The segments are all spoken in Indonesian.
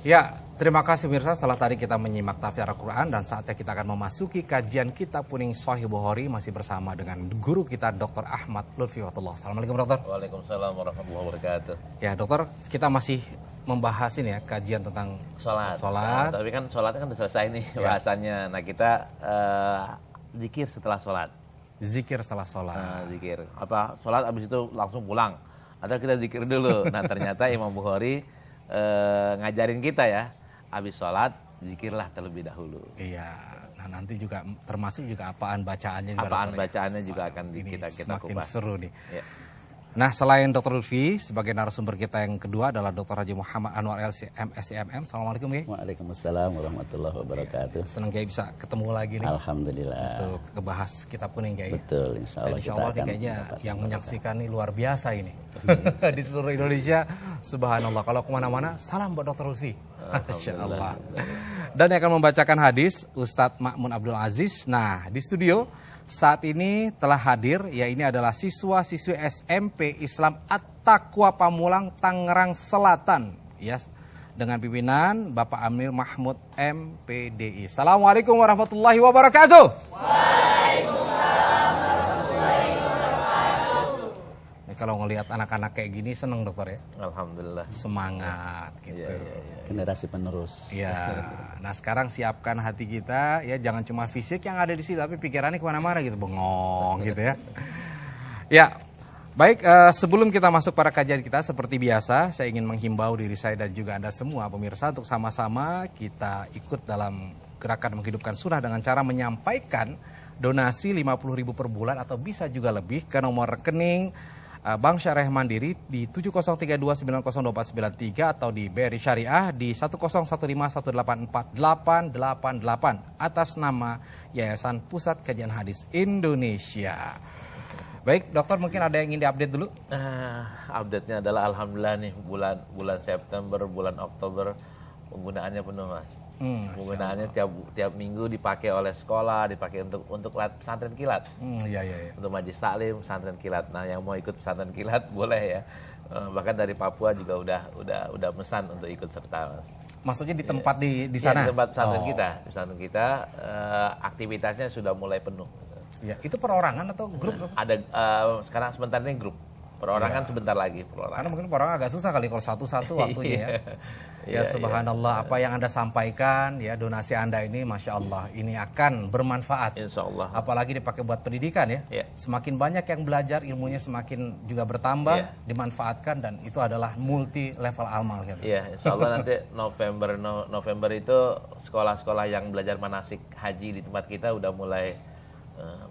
Ya, terima kasih pemirsa. Setelah tadi kita menyimak tafsir Al-Quran dan saatnya kita akan memasuki kajian Kitab Kuning Sahih Bukhari masih bersama dengan guru kita Dr. Ahmad Lutfi Watullah. Assalamualaikum dokter. Waalaikumsalam warahmatullahi wabarakatuh. Ya dokter, kita masih membahas ini ya kajian tentang sholat. Sholat. Tapi kan sholatnya kan udah selesai nih bahasannya. Nah kita zikir setelah sholat. Zikir setelah sholat. Zikir. Apa sholat abis itu langsung pulang? Atau kita zikir dulu? Nah ternyata Imam Bukhari ngajarin kita ya, habis sholat zikirlah terlebih dahulu. Iya. Nah nanti juga termasuk juga apaan bacaannya. Apaan bacaannya juga akan kita semakin kupas. Seru nih. Ya. Nah selain Dr. Lutfi sebagai narasumber kita yang kedua adalah Dr. Haji Muhammad Anwar LCM SCMM. Assalamualaikum Kiai. Waalaikumsalam warahmatullahi wabarakatuh. Senang Kiai bisa ketemu lagi nih. Alhamdulillah. Untuk ngebahas Kitab Kuning Kiai. Betul, insya Allah. Insya Allah nih kayaknya yang menyaksikan nih luar biasa ini di seluruh Indonesia. Subhanallah. Kalau kemana-mana salam buat Dr. Lutfi. Masya Allah. Dan yang akan membacakan hadis Ustadz Ma'mun Abdul Aziz. Nah di studio saat ini telah hadir, ya ini adalah siswa-siswi SMP Islam At-Taqwa Pamulang, Tangerang Selatan, ya, dengan pimpinan Bapak Amir Mahmud MPDI. Assalamualaikum warahmatullahi wabarakatuh. Waalaikumsalam warahmatullahi wabarakatuh. Kalau ngelihat anak-anak kayak gini seneng dokter ya. Alhamdulillah. Semangat gitu. Generasi penerus. Ya, nah sekarang siapkan hati kita ya, jangan cuma fisik yang ada di sini tapi pikirannya kemana-mana gitu, bengong gitu ya. Ya, baik, sebelum kita masuk pada kajian kita seperti biasa, saya ingin menghimbau diri saya dan juga Anda semua pemirsa untuk sama-sama kita ikut dalam gerakan menghidupkan sunnah dengan cara menyampaikan donasi 50.000 per bulan atau bisa juga lebih ke nomor rekening Bank Syariah Mandiri di 7032902493 atau di BRI Syariah di 10151848888 atas nama Yayasan Pusat Kajian Hadis Indonesia. Baik, dokter mungkin ada yang ingin diupdate dulu? Update-nya adalah alhamdulillah nih bulan September, bulan Oktober penggunaannya penuh Mas. Penggunaannya tiap minggu dipakai oleh sekolah, dipakai untuk pesantren kilat. Iya. Untuk majlis taklim pesantren kilat. Nah, yang mau ikut pesantren kilat boleh ya. Bahkan dari Papua juga udah pesan untuk ikut serta. Maksudnya di tempat di sana? Ya, di tempat pesantren kita. Pesantren kita aktivitasnya sudah mulai penuh. Ya, itu perorangan atau grup? Ada sekarang sebentar ini grup. Perorangan sebentar lagi. Karena mungkin perorangan agak susah kali kalau satu-satu waktunya ya. Ya subhanallah, apa yang Anda sampaikan ya, donasi Anda ini Masya Allah ini akan bermanfaat. Insya Allah. Apalagi dipakai buat pendidikan ya. Semakin banyak yang belajar, ilmunya semakin juga bertambah, dimanfaatkan, dan itu adalah multi level amal. Iya, insya Allah nanti November itu sekolah-sekolah yang belajar manasik haji di tempat kita udah mulai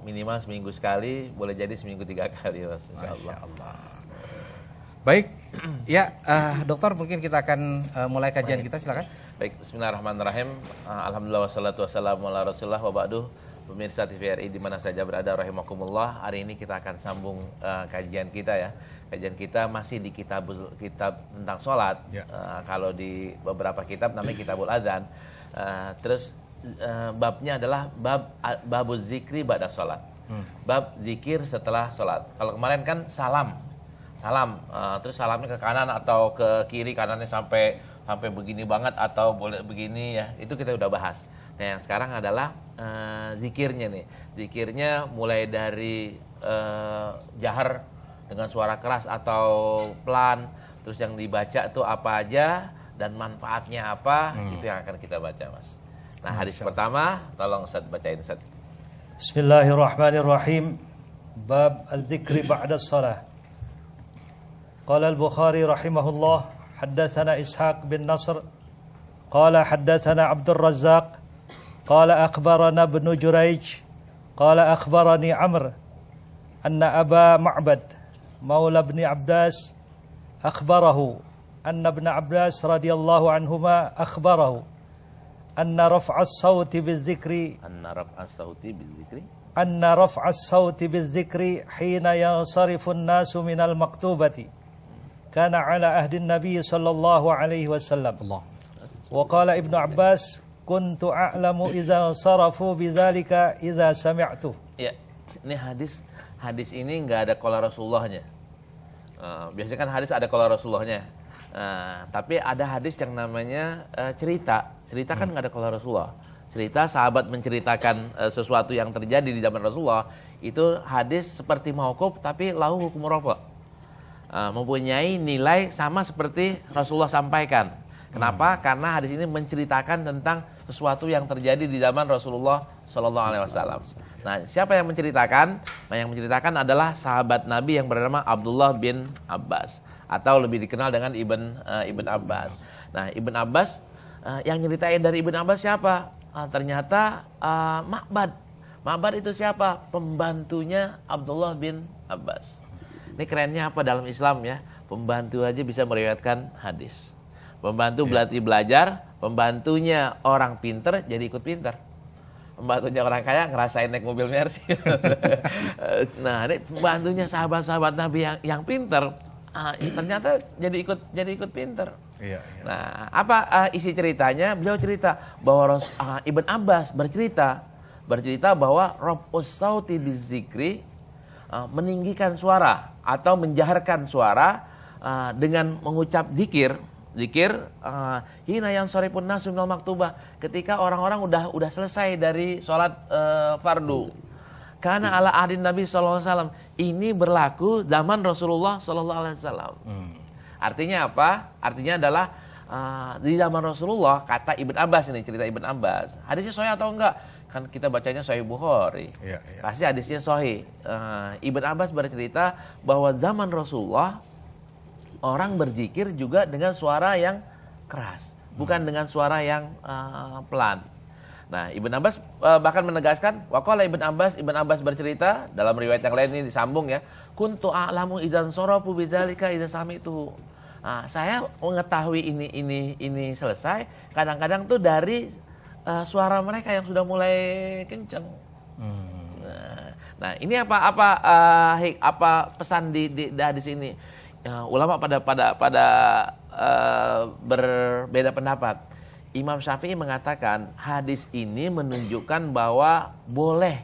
minimal seminggu sekali, boleh jadi seminggu 3 kali Mas, insya Allah. Baik, ya dokter mungkin kita akan mulai kajian kita, silakan. Baik, bismillahirrahmanirrahim. Alhamdulillah wassalatu wassalamu ala rasulullah wa ba'du. Pemirsa TVRI di mana saja berada rahimakumullah. Hari ini kita akan sambung kajian kita ya. Kajian kita masih di kitab tentang sholat. Kalau di beberapa kitab namanya Kitabul Adzan. Terus babnya adalah babuz zikri ba'da sholat. Bab zikir setelah sholat. Kalau kemarin kan salam, terus salamnya ke kanan atau ke kiri, kanannya sampai begini banget atau boleh begini ya, itu kita udah bahas. Nah yang sekarang adalah zikirnya nih. Zikirnya mulai dari jahar dengan suara keras atau pelan, terus yang dibaca tuh apa aja dan manfaatnya apa, itu yang akan kita baca Mas. Nah hadis pertama, tolong Ustaz bacain Ustaz. Bismillahirrahmanirrahim. Bab az-zikri ba'da shalah. Qala al-Bukhari rahimahullah, haddatsana Ishaq bin Nasr qala haddatsana Abdul Razzaq qala akhbarana Ibn Jurayj qala akhbarani Amr anna Aba Ma'bad maula Ibn Abbas akhbarahu anna Ibn Abbas radhiyallahu anhuma akhbarahu anna raf'a as-sawti biz-zikri hina yansarifu an-nasu minal maktubati kana ala ahdi an-nabi sallallahu alaihi wasallam. Wa qala Ibnu Abbas kuntu a'lamu idza sarafu bidzalika idza sami'tu. Ya, ini hadis ini enggak ada qala Rasulullahnya. Biasanya kan hadis ada qala Rasulullahnya. Tapi ada hadis yang namanya cerita. Cerita kan nggak ada kalau Rasulullah. Cerita sahabat menceritakan sesuatu yang terjadi di zaman Rasulullah, itu hadis seperti mauquf tapi lahu hukum rafa. Mempunyai nilai sama seperti Rasulullah sampaikan. Kenapa? Karena hadis ini menceritakan tentang sesuatu yang terjadi di zaman Rasulullah Shallallahu Alaihi Wasallam. Nah, siapa yang menceritakan? Nah, yang menceritakan adalah sahabat Nabi yang bernama Abdullah bin Abbas, atau lebih dikenal dengan Ibn Abbas. Nah, Ibn Abbas yang nyeritain dari Ibn Abbas siapa? Ternyata Ma'bad. Ma'bad itu siapa? Pembantunya Abdullah bin Abbas. Ini kerennya apa dalam Islam ya? Pembantu aja bisa meriwayatkan hadis. Pembantu berarti belajar, pembantunya orang pinter jadi ikut pinter. Pembantunya orang kaya ngerasain naik mobil Mercy. Nah, ini pembantunya sahabat-sahabat Nabi yang pinter, ternyata jadi ikut pinter. Iya. Nah, apa isi ceritanya? Beliau cerita bahwa Ibn Abbas bercerita bahwa Rabbus sauti bizikri, meninggikan suara atau menjaharkan suara dengan mengucap zikir hina yang soripun nasu minal maktubah, ketika orang-orang udah selesai dari sholat fardu. Karena ala ahdin Nabi SAW, ini berlaku zaman Rasulullah SAW. Artinya apa? Artinya adalah di zaman Rasulullah, kata Ibn Abbas, ini cerita Ibn Abbas. Hadisnya sahih atau enggak? Kan kita bacanya Sahih Bukhari. Iya. Pasti hadisnya sahih. Ibn Abbas bercerita bahwa zaman Rasulullah orang berzikir juga dengan suara yang keras, bukan dengan suara yang pelan. Nah, Ibn Abbas bahkan menegaskan, waqala Ibn Abbas bercerita dalam riwayat yang lain ini disambung ya, kuntu a'lamu idzan sarafu bidzalika idza sami'tuhu. Saya mengetahui ini selesai kadang-kadang tuh dari suara mereka yang sudah mulai kenceng. Nah, ini apa pesan di hadis ini? Ulama pada berbeda pendapat. Imam Syafi'i mengatakan hadis ini menunjukkan bahwa boleh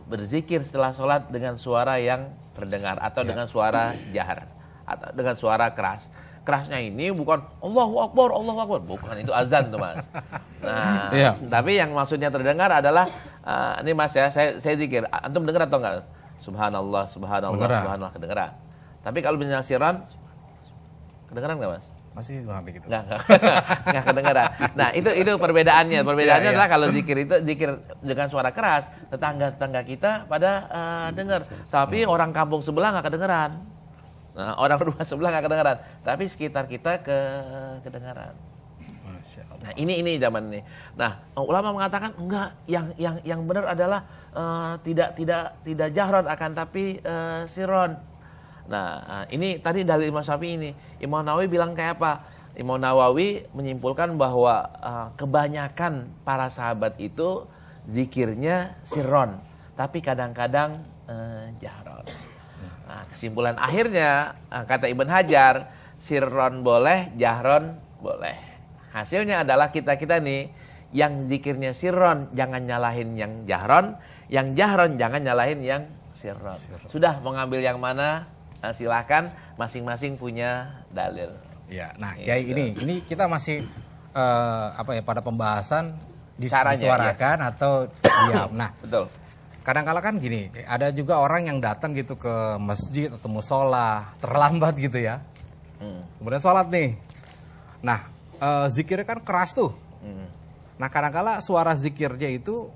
berzikir setelah sholat dengan suara yang terdengar atau dengan suara jahar atau dengan suara keras. Kerasnya ini bukan Allahu Akbar, bukan, itu azan tuh Mas. Nah, tapi yang maksudnya terdengar adalah ini Mas ya, saya zikir. Antum dengar atau enggak? Subhanallah, subhanallah kedengeran. Tapi kalau misalnya siran, kedengeran nggak Mas? Masih begitu. Nggak kedengeran. Nah, itu perbedaannya. Perbedaannya adalah kalau zikir itu zikir dengan suara keras, tetangga kita pada dengar. Tapi orang kampung sebelah nggak kedengeran. Nah, orang rumah sebelah nggak kedengeran. Tapi sekitar kita kedengeran. Nah, ini zaman ini. Nah, ulama mengatakan enggak, yang benar adalah tidak jahron, akan tapi sirron. Nah, ini tadi dari Imam Syafi'i ini. Imam Nawawi bilang kayak apa? Imam Nawawi menyimpulkan bahwa kebanyakan para sahabat itu zikirnya sirron, tapi kadang-kadang jahron. Nah, kesimpulan akhirnya kata Ibn Hajar, sirron boleh, jahron boleh. Hasilnya adalah kita nih yang zikirnya sirron jangan nyalahin yang jahron, yang jahron jangan nyalahin yang sirron. Sudah mau ngambil yang mana? Silakan, masing-masing punya dalil. Ya, nah Kiai ini kita masih pada pembahasan Caranya, disuarakan atau diam. Nah, betul. Kadang-kala kan gini, ada juga orang yang datang gitu ke masjid atau musola terlambat gitu ya. Kemudian sholat nih. Nah, zikirnya kan keras tuh. Nah, kadang-kala suara zikirnya itu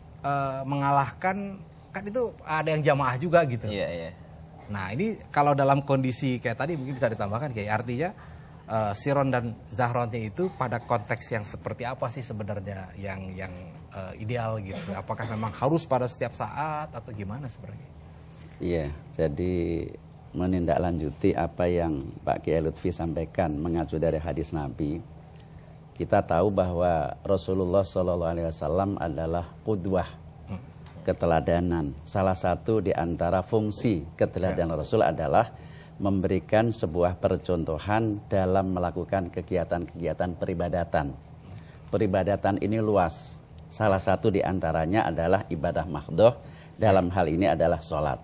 mengalahkan, kan itu ada yang jamaah juga gitu. Iya. Nah, ini kalau dalam kondisi kayak tadi mungkin bisa ditambahkan kayak artinya siron dan zahronnya itu pada konteks yang seperti apa sih sebenarnya yang ideal gitu? Apakah memang harus pada setiap saat atau gimana sebenarnya? Iya, jadi menindaklanjuti apa yang Pak Kiai Lutfi sampaikan mengacu dari hadis Nabi, kita tahu bahwa Rasulullah SAW adalah qudwah, keteladanan. Salah satu di antara fungsi keteladanan Rasul adalah memberikan sebuah percontohan dalam melakukan kegiatan-kegiatan peribadatan. Peribadatan ini luas. Salah satu di antaranya adalah ibadah mahdhah, dalam hal ini adalah sholat.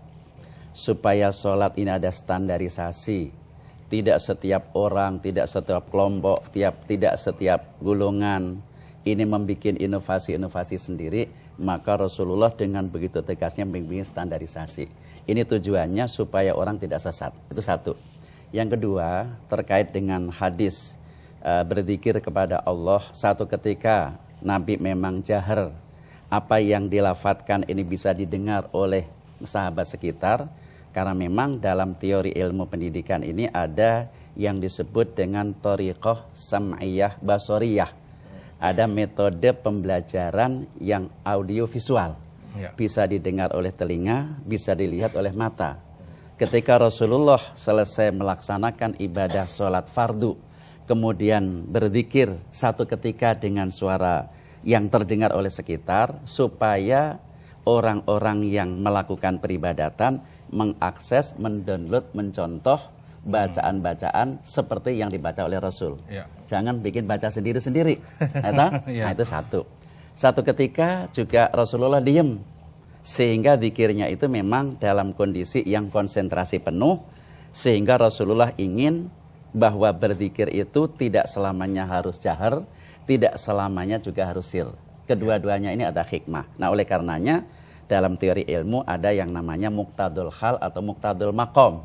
Supaya sholat ini ada standarisasi Tidak setiap orang, tidak setiap kelompok, tidak setiap golongan ini membuat inovasi-inovasi sendiri, maka Rasulullah dengan begitu tegasnya membuat standarisasi. Ini tujuannya supaya orang tidak sesat. Itu satu. Yang kedua, terkait dengan hadis berzikir kepada Allah, satu ketika Nabi memang jahar, apa yang dilafatkan ini bisa didengar oleh sahabat sekitar, karena memang dalam teori ilmu pendidikan ini ada yang disebut dengan thoriqah sam'iyah basoriyah. Ada metode pembelajaran yang audiovisual. Ya. Bisa didengar oleh telinga, bisa dilihat oleh mata. Ketika Rasulullah selesai melaksanakan ibadah sholat fardu, kemudian berzikir satu ketika dengan suara yang terdengar oleh sekitar, supaya orang-orang yang melakukan peribadatan mengakses, mendownload, mencontoh bacaan-bacaan seperti yang dibaca oleh Rasul. Ya. Jangan bikin baca sendiri-sendiri. Nah, Ya. itu satu. Satu ketika juga Rasulullah diem, sehingga zikirnya itu memang dalam kondisi yang konsentrasi penuh, sehingga Rasulullah ingin bahwa berzikir itu tidak selamanya harus jahar, tidak selamanya juga harus sir. Kedua-duanya ini ada hikmah. Nah, oleh karenanya dalam teori ilmu ada yang namanya muqtadul hal atau muqtadul maqam.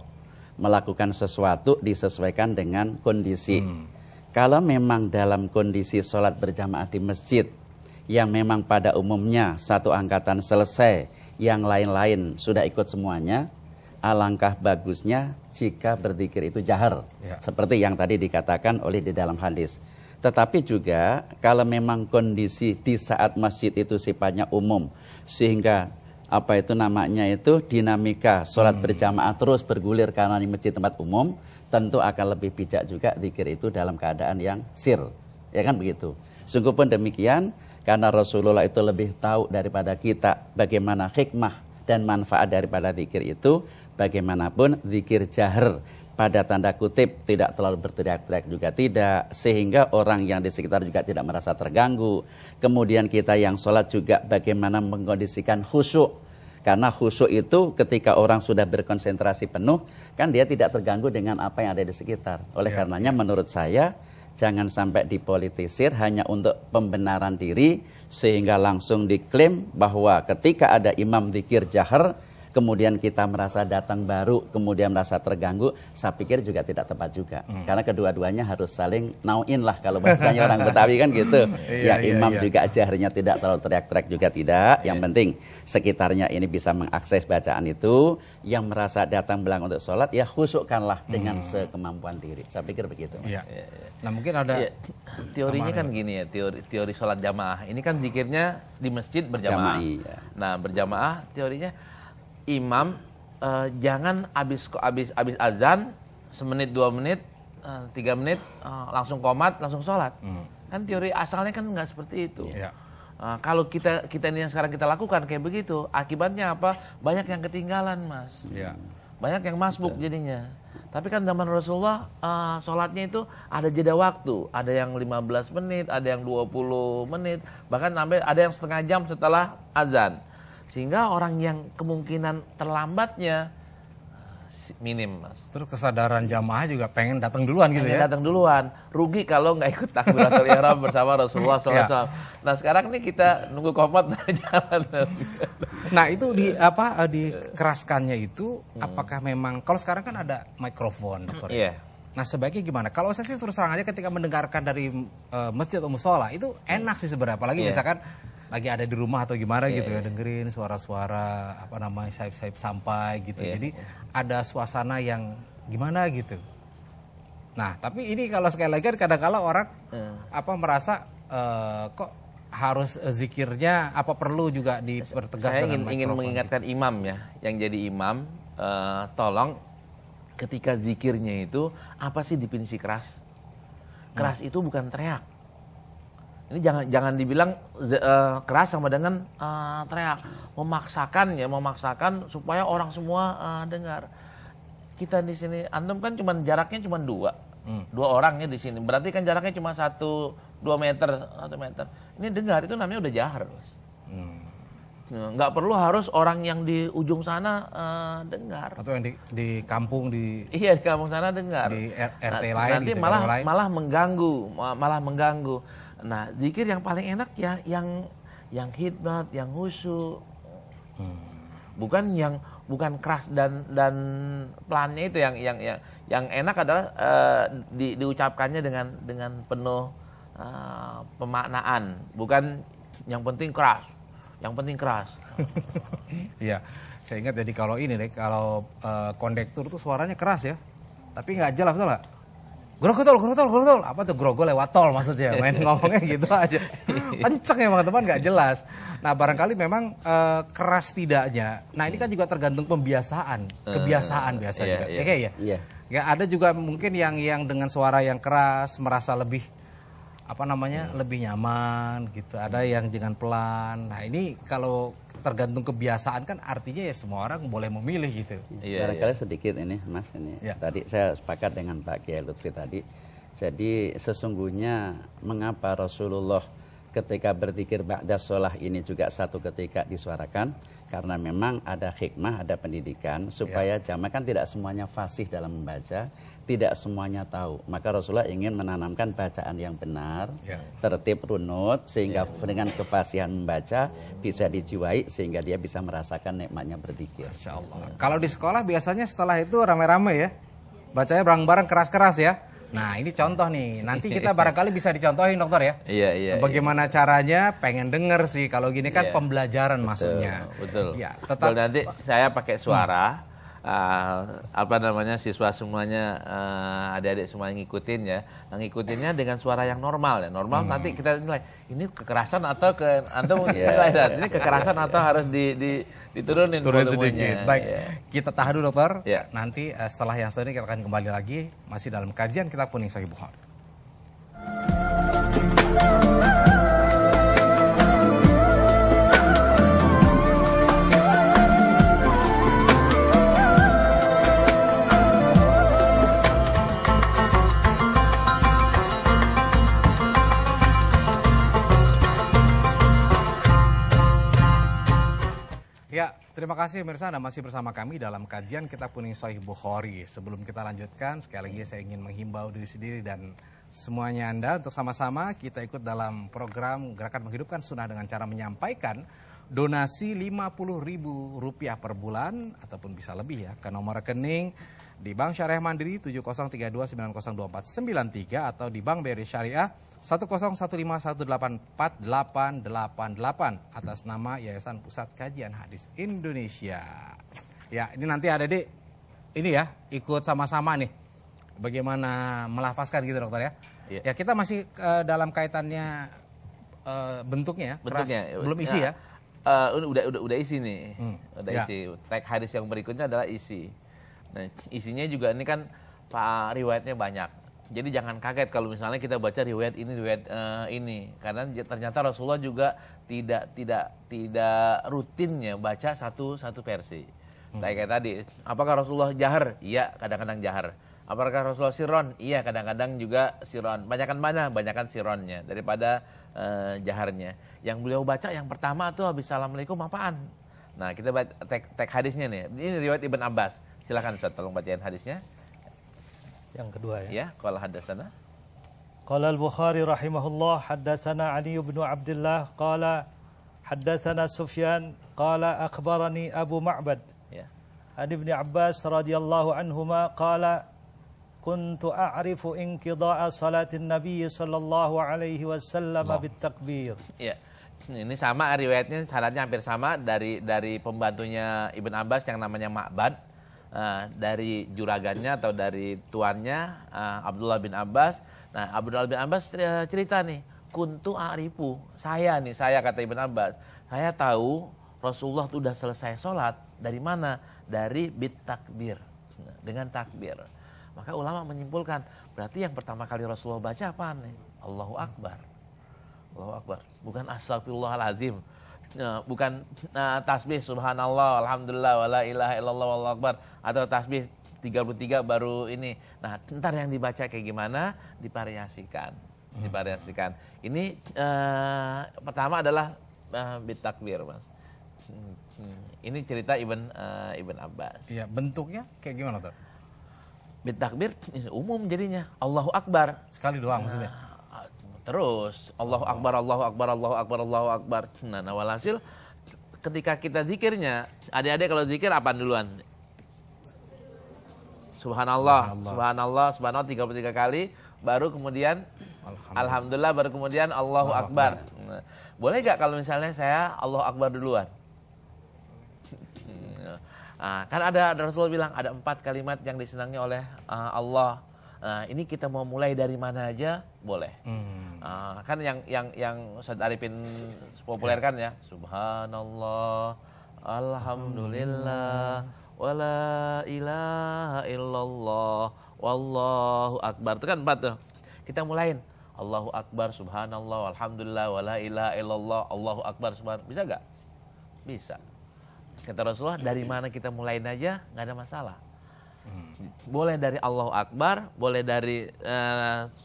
Melakukan sesuatu disesuaikan dengan kondisi. Kalau memang dalam kondisi sholat berjamaah di masjid, yang memang pada umumnya satu angkatan selesai, yang lain-lain sudah ikut semuanya, alangkah bagusnya jika berzikir itu jahar. Ya. Seperti yang tadi dikatakan oleh di dalam hadis. Tetapi juga kalau memang kondisi di saat masjid itu sifatnya umum, sehingga apa itu namanya itu dinamika sholat berjamaah terus bergulir karena di masjid tempat umum, tentu akan lebih bijak juga zikir itu dalam keadaan yang sir, ya kan begitu. Sungguh pun demikian, karena Rasulullah itu lebih tahu daripada kita bagaimana hikmah dan manfaat daripada zikir itu. Bagaimanapun zikir jahar pada tanda kutip tidak terlalu berteriak-teriak juga tidak, sehingga orang yang di sekitar juga tidak merasa terganggu. Kemudian kita yang sholat juga bagaimana mengkondisikan khusyuk, karena khusyuk itu ketika orang sudah berkonsentrasi penuh, kan dia tidak terganggu dengan apa yang ada di sekitar. Oleh karenanya menurut saya jangan sampai dipolitisir hanya untuk pembenaran diri, sehingga langsung diklaim bahwa ketika ada imam zikir jahar, kemudian kita merasa datang baru, kemudian merasa terganggu, saya pikir juga tidak tepat juga. Karena kedua-duanya harus saling nauin lah, kalau bahasanya orang Betawi kan gitu. Ya imam juga jaharnya tidak terlalu teriak-teriak juga tidak. Yang penting sekitarnya ini bisa mengakses bacaan itu. Yang merasa datang belang untuk sholat, ya khusyukkanlah dengan sekemampuan diri. Saya pikir begitu. Iya. Nah mungkin ada teorinya kan gini ya, teori sholat jamaah. Ini kan zikirnya di masjid berjamaah. Jama'i, ya. Nah berjamaah teorinya imam jangan habis azan semenit 2 menit 3 menit langsung qomat langsung sholat. Kan teori asalnya kan nggak seperti itu. Iya. Kalau kita ini yang sekarang kita lakukan kayak begitu, akibatnya apa? Banyak yang ketinggalan, Mas. Iya. Banyak yang masbuk jadinya. Tapi kan zaman Rasulullah sholatnya itu ada jeda waktu, ada yang 15 menit, ada yang 20 menit, bahkan sampai ada yang setengah jam setelah azan. Sehingga orang yang kemungkinan terlambatnya minim, Mas. Terus kesadaran jamaah juga pengen datang duluan gitu ya. Datang duluan. Rugi kalau nggak ikut takbiratul ihram bersama Rasulullah SAW. Nah sekarang nih kita nunggu qomat jalan. Nah itu dikeraskannya itu apakah memang kalau sekarang kan ada mikrofon, dokter. Iya. Nah sebaiknya gimana? Kalau saya sih terus terang aja ketika mendengarkan dari masjid atau musola itu enak sih sebenarnya. Apalagi misalkan lagi ada di rumah atau gimana gitu ya, dengerin suara-suara apa namanya saip-saip sampai gitu. Jadi ada suasana yang gimana gitu. Nah tapi ini kalau sekali lagi kadang-kala orang merasa kok harus zikirnya apa perlu juga dipertegas. Saya dengan ingin mikrofon mengingatkan gitu. imam ya, yang jadi imam tolong ketika zikirnya itu apa sih definisi keras? Keras itu bukan teriak. Ini jangan dibilang keras sama dengan teriak. Memaksakan supaya orang semua dengar. Kita di sini, antum kan jaraknya cuma 2 orang ya di sini. Berarti kan jaraknya cuma 1-2 meter, 1 meter. Ini dengar itu namanya udah jahar, Mas. nggak perlu harus orang yang di ujung sana dengar. Atau yang di kampung Iya, di kampung sana dengar. Di RT lain nanti gitu, malah RW lain. malah mengganggu. Nah, zikir yang paling enak ya yang khidmat, yang khusyuk. Bukan keras dan pelannya itu yang enak adalah diucapkannya dengan penuh pemaknaan, bukan yang penting keras. Yang penting keras. Iya, saya ingat jadi kalau kondektur tuh suaranya keras ya, tapi nggak jelas, betul nggak? Grogol. Apa tuh grogol lewat tol maksudnya? Main ngomongnya gitu aja. Kenceng ya teman-teman, nggak jelas. Nah barangkali memang keras tidaknya. Nah ini kan juga tergantung kebiasaan biasa juga. Iya. Ya ada juga mungkin yang dengan suara yang keras merasa lebih lebih nyaman gitu. Ada yang dengan pelan. Nah ini kalau tergantung kebiasaan kan artinya ya semua orang boleh memilih gitu. Barangkali sedikit ini Mas ini. Ya. Tadi saya sepakat dengan Pak Kiai Lutfi tadi. Jadi sesungguhnya mengapa Rasulullah ketika berzikir ba'da sholah ini juga satu ketika disuarakan, karena memang ada hikmah, ada pendidikan supaya jamaah kan tidak semuanya fasih dalam membaca, tidak semuanya tahu. Maka Rasulullah ingin menanamkan bacaan yang benar, tertib, runut, sehingga dengan kefasihan membaca bisa dijiwai sehingga dia bisa merasakan nikmatnya berzikir. Insya Allah. Kalau di sekolah biasanya setelah itu rame-rame ya, bacanya bareng-bareng keras-keras ya. Nah ini contoh nih, nanti kita barangkali bisa dicontohin dokter ya. Iya. Bagaimana caranya, pengen denger sih, kalau gini kan pembelajaran maksudnya. Betul. Ya, tetap. Betul, nanti saya pakai suara, siswa semuanya, adik-adik semua ngikutin ya. Nah, ngikutinnya dengan suara yang normal ya. Normal nanti kita nilai, ini kekerasan atau nilai ini kekerasan atau harus diturunin sedikit. Baik, kita tahan dulu dokter. Ya. Nanti setelah yang satu ini kita akan kembali lagi masih dalam kajian Kitab Kuning Sahih Bukhari. Ya, terima kasih pemirsa, Anda masih bersama kami dalam kajian Kitab Kuning Sahih Bukhari. Sebelum kita lanjutkan, sekali lagi saya ingin menghimbau diri sendiri dan semuanya Anda untuk sama-sama kita ikut dalam program Gerakan Menghidupkan Sunnah dengan cara menyampaikan donasi Rp50.000 per bulan ataupun bisa lebih ya ke nomor rekening di Bank Syariah Mandiri 7032902493 atau di Bank BRI Syariah 10151848888 atas nama Yayasan Pusat Kajian Hadis Indonesia. Ya, ini nanti ada ini ya, ikut sama-sama nih. Bagaimana melafazkan gitu dokter ya. Iya. Ya kita masih dalam kaitannya bentuknya ya, Bentuknya, belum isi ya. Udah isi nih. Isi. Tag hadis yang berikutnya adalah isi. Nah, isinya juga ini kan riwayatnya banyak. Jadi jangan kaget kalau misalnya kita baca riwayat ini, karena ternyata Rasulullah juga tidak rutinnya baca satu versi. Kayak tadi, apakah Rasulullah jahar? Iya, kadang-kadang jahar. Apakah Rasulullah siron? Iya, kadang-kadang juga siron. Banyakan sironnya daripada jaharnya. Yang beliau baca yang pertama tuh habis assalamualaikum apaan? Nah, kita baca tag hadisnya nih. Ini riwayat Ibn Abbas. Silakan Ustaz, tolong bacain hadisnya. Yang kedua ya. Ya, qala hadatsana. Qala al-Bukhari rahimahullah haddatsana Ali bin Abdullah qala haddatsana Sufyan qala akhbarani Abu Ma'bad. Ya. An Ibn Abbas radhiyallahu anhuma qala kuntu a'rifu inqida'a salatin Nabi sallallahu alaihi wasallam bitakbir. Ya. Ini sama riwayatnya, syaratnya hampir sama dari pembantunya Ibn Abbas yang namanya Ma'bad. Dari juragannya atau dari tuannya Abdullah bin Abbas. Nah, Abdullah bin Abbas cerita nih, kuntu a'rifu, saya kata Ibn Abbas, saya tahu Rasulullah itu sudah selesai sholat. Dari mana? Dari bit takbir, dengan takbir. Maka ulama menyimpulkan, berarti yang pertama kali Rasulullah baca apa nih? Allahu Akbar. Allahu Akbar, bukan astagfirullahalazim. Bukan tasbih subhanallah alhamdulillah wala ilaha illallah wallahu akbar atau tasbih 33 baru ini. Nah, ntar yang dibaca kayak gimana divariasikan. Ini pertama adalah bitakbir, Mas. Ini cerita Ibn Abbas. Iya, bentuknya kayak gimana tuh? Bertakbir umum jadinya. Allahu Akbar. Sekali doang maksudnya. Terus Allahu Akbar, Allahu Akbar, Allahu Akbar, Allahu Akbar. Nah, walhasil ketika kita zikirnya, adik-adik kalau zikir apa duluan? Subhanallah, Subhanallah, Subhanallah 33 kali, baru kemudian Alhamdulillah, baru kemudian Allahu Akbar. Nah, boleh gak kalau misalnya saya Allahu Akbar duluan? Nah, kan ada Rasulullah bilang ada 4 kalimat yang disenangi oleh Allah. Nah, ini kita mau mulai dari mana aja boleh. Kan yang Ustaz Arifin populerkan ya, Subhanallah, Alhamdulillah, wala ilaha illallah, wallahu akbar. Itu kan 4 tuh. Kita mulain Allahu Akbar, Subhanallah, Alhamdulillah, wala ilaha illallah, Allahu Akbar, Subhanallah. Bisa gak? Bisa. Kata Rasulullah, dari mana kita mulain aja nggak ada masalah. Boleh dari Allahu Akbar, boleh dari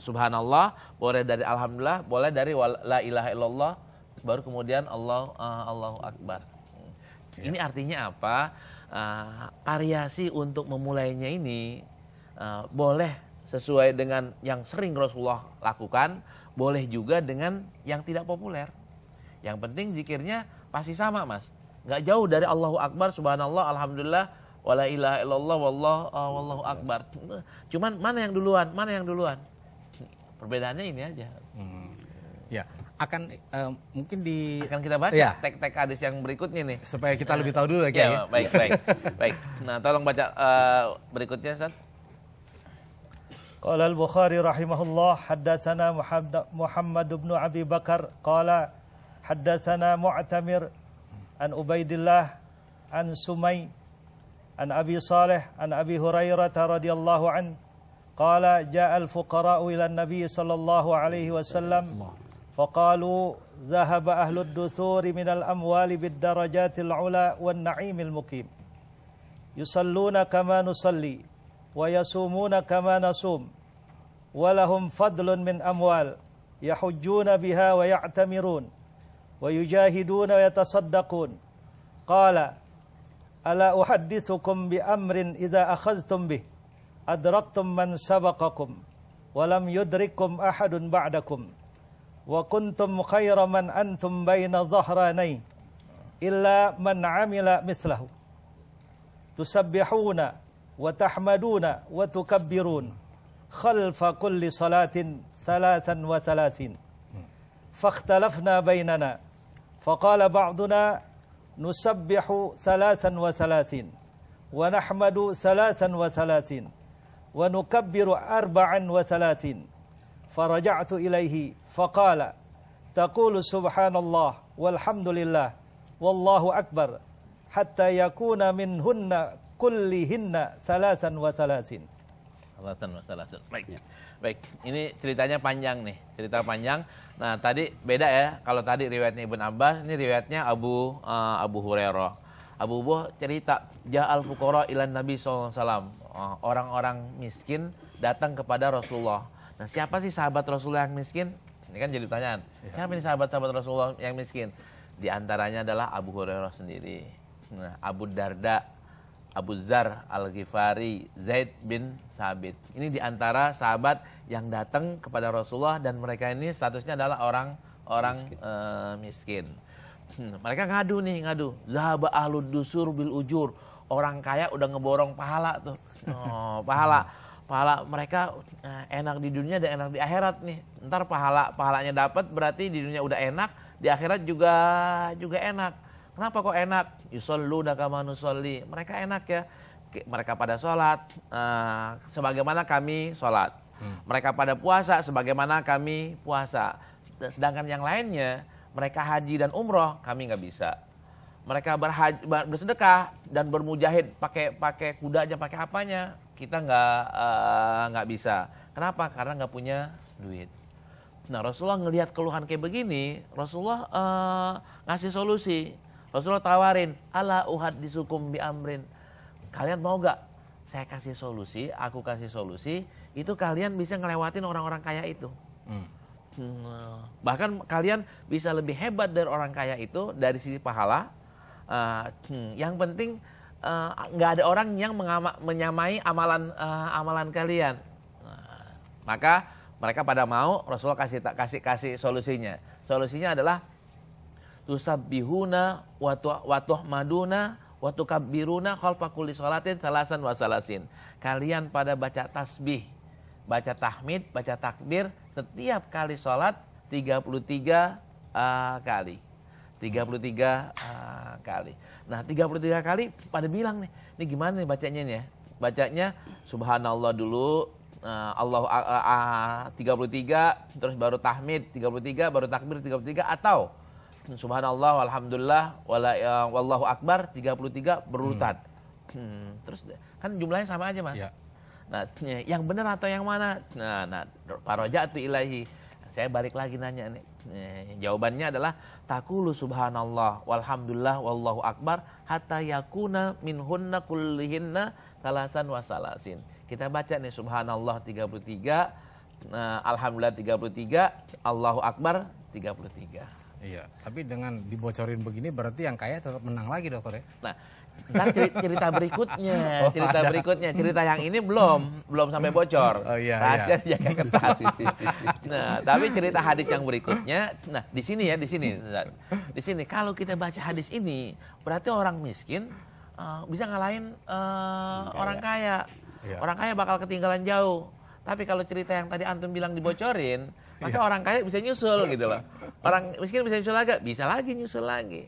Subhanallah, boleh dari Alhamdulillah, boleh dari la ilaha illallah, baru kemudian Allahu Akbar. Ini artinya apa? Variasi untuk memulainya ini boleh sesuai dengan yang sering Rasulullah lakukan, boleh juga dengan yang tidak populer. Yang penting zikirnya pasti sama, Mas. Nggak jauh dari Allahu Akbar, Subhanallah, Alhamdulillah, wala ilaha illallah, wallahu akbar. Cuman mana yang duluan? Mana yang duluan? Perbedaannya ini aja. Ya, akan mungkin akan kita baca ya, teks hadis yang berikutnya nih. Supaya kita lebih tahu dulu lagi ya. Baik. Nah, tolong baca berikutnya, Ustaz. Qala al-Bukhari rahimahullah, haddatsana Muhammad bin Abi Bakar qala haddatsana Mu'tamir an Ubaidillah an Sumay an Abi Salih an Abi Hurairah radhiyallahu an qala jaa al-fuqara'u ila an-nabi sallallahu alaihi wasallam faqalu dhahaba ahlud duthuri minal amwali bid-darajatil ula wan na'imil muqim yusalluna kama nusalli wa yasumuna kama nasum wa lahum fadlun min amwal yahujjuna biha wa ya'tamirun ويجاهدون ويتصدقون قال ألا أحدثكم بأمر إذا أخذتم به أدركتم من سبقكم ولم يدرككم أحد بعدكم وكنتم خير من أنتم بين ظهرانين إلا من عمل مثله تسبحون وتحمدون وتكبرون خلف كل صلاة 33 فاختلفنا بيننا فقال بعضنا نسبح 33 ونحمد 33 ونكبر 34 فرجعت إليه فقال تقول سبحان الله والحمد لله والله أكبر حتى يكون منهن كلهن 33. Baik, ini ceritanya panjang nih, cerita panjang. Nah, tadi beda ya, kalau tadi riwayatnya Ibn Abbas, ini riwayatnya Abu Hurairah. Abu Hurairah cerita, ja'al fuqara ilan Nabi SAW. Orang-orang miskin datang kepada Rasulullah. Nah, siapa sih sahabat Rasulullah yang miskin? Ini kan jadi pertanyaan. Siapa nih sahabat-sahabat Rasulullah yang miskin? Di antaranya adalah Abu Hurairah sendiri. Nah, Abu Darda, Abu Zar Al-Ghifari, Zaid bin Sabit. Ini diantara sahabat yang datang kepada Rasulullah dan mereka ini statusnya adalah orang miskin. Mereka ngadu. Zahaba ahlud dusur bil ujur. Orang kaya udah ngeborong pahala tuh. Pahala mereka enak di dunia dan enak di akhirat nih. Ntar pahalanya dapat berarti di dunia udah enak, di akhirat juga enak. Kenapa kok enak? Yusalluna kama nusalli. Mereka enak ya. Mereka pada sholat sebagaimana kami sholat. Mereka pada puasa sebagaimana kami puasa. Sedangkan yang lainnya, mereka haji dan umroh, kami nggak bisa. Mereka bersedekah dan bermujahid pakai kudanya, pakai apanya, kita nggak bisa. Kenapa? Karena nggak punya duit. Nah, Rasulullah ngelihat keluhan kayak begini, Rasulullah ngasih solusi. Rasulullah tawarin, ala uhadditsukum bi amrin. Kalian mau gak saya kasih solusi, aku kasih solusi, itu kalian bisa ngelewatin orang-orang kaya itu. Bahkan kalian bisa lebih hebat dari orang kaya itu dari sisi pahala, Yang penting nggak ada orang yang menyamai amalan kalian. Maka mereka pada mau, Rasulullah kasih solusinya. Solusinya adalah tusabbihuna wa tuhmaduna wa tukabbiruna khalfa kulli sholatin salasan wa salasin. Kalian pada baca tasbih, baca tahmid, baca takbir setiap kali sholat 33 kali. 33 kali. Nah, 33 kali pada bilang nih, ini gimana nih bacanya nih ya? Bacanya subhanallah dulu, Allah 33, terus baru tahmid 33, baru takbir 33, atau subhanallah walhamdulillah wallahu akbar 33 berurutan. Terus kan jumlahnya sama aja, Mas. Ya. Nah, yang benar atau yang mana? Nah, faraja'tu ilaihi. Saya balik lagi nanya nih. Jawabannya adalah taqulu subhanallah walhamdulillah wallahu akbar hatta yakuna minhunna kullihinna salasan wa salasin. Kita baca nih subhanallah 33, alhamdulillah 33, Allahu akbar 33. Iya, tapi dengan dibocorin begini berarti yang kaya tetap menang lagi, dokter ya? Nah, ntar cerita berikutnya, cerita yang ini belum sampai bocor. Oh, iya, rahasia dijaga ketat. Nah, tapi cerita hadis yang berikutnya, nah di sini kalau kita baca hadis ini, berarti orang miskin bisa ngalahin orang kaya. Iya. Orang kaya bakal ketinggalan jauh. Tapi kalau cerita yang tadi antum bilang dibocorin, maka orang kaya bisa nyusul gitu loh. Orang miskin bisa nyusul lagi.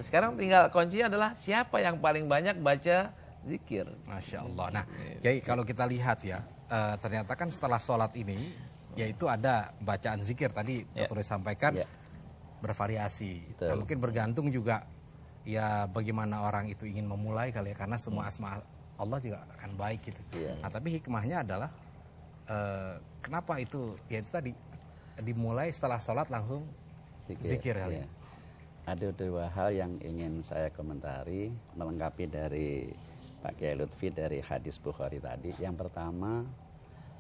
Sekarang tinggal kuncinya adalah siapa yang paling banyak baca zikir. Masya Allah. Nah, Kiai, kalau kita lihat ya, ternyata kan setelah sholat ini, yaitu ada bacaan zikir tadi dokter sampaikan bervariasi. Nah, mungkin bergantung juga ya bagaimana orang itu ingin memulai kali ya, karena semua asma Allah juga akan baik gitu. Nah, tapi hikmahnya adalah kenapa itu ya itu tadi dimulai setelah sholat langsung zikir kali ya. Ada dua hal yang ingin saya komentari melengkapi dari Pak Kiai Lutfi dari hadis Bukhari tadi. Yang pertama,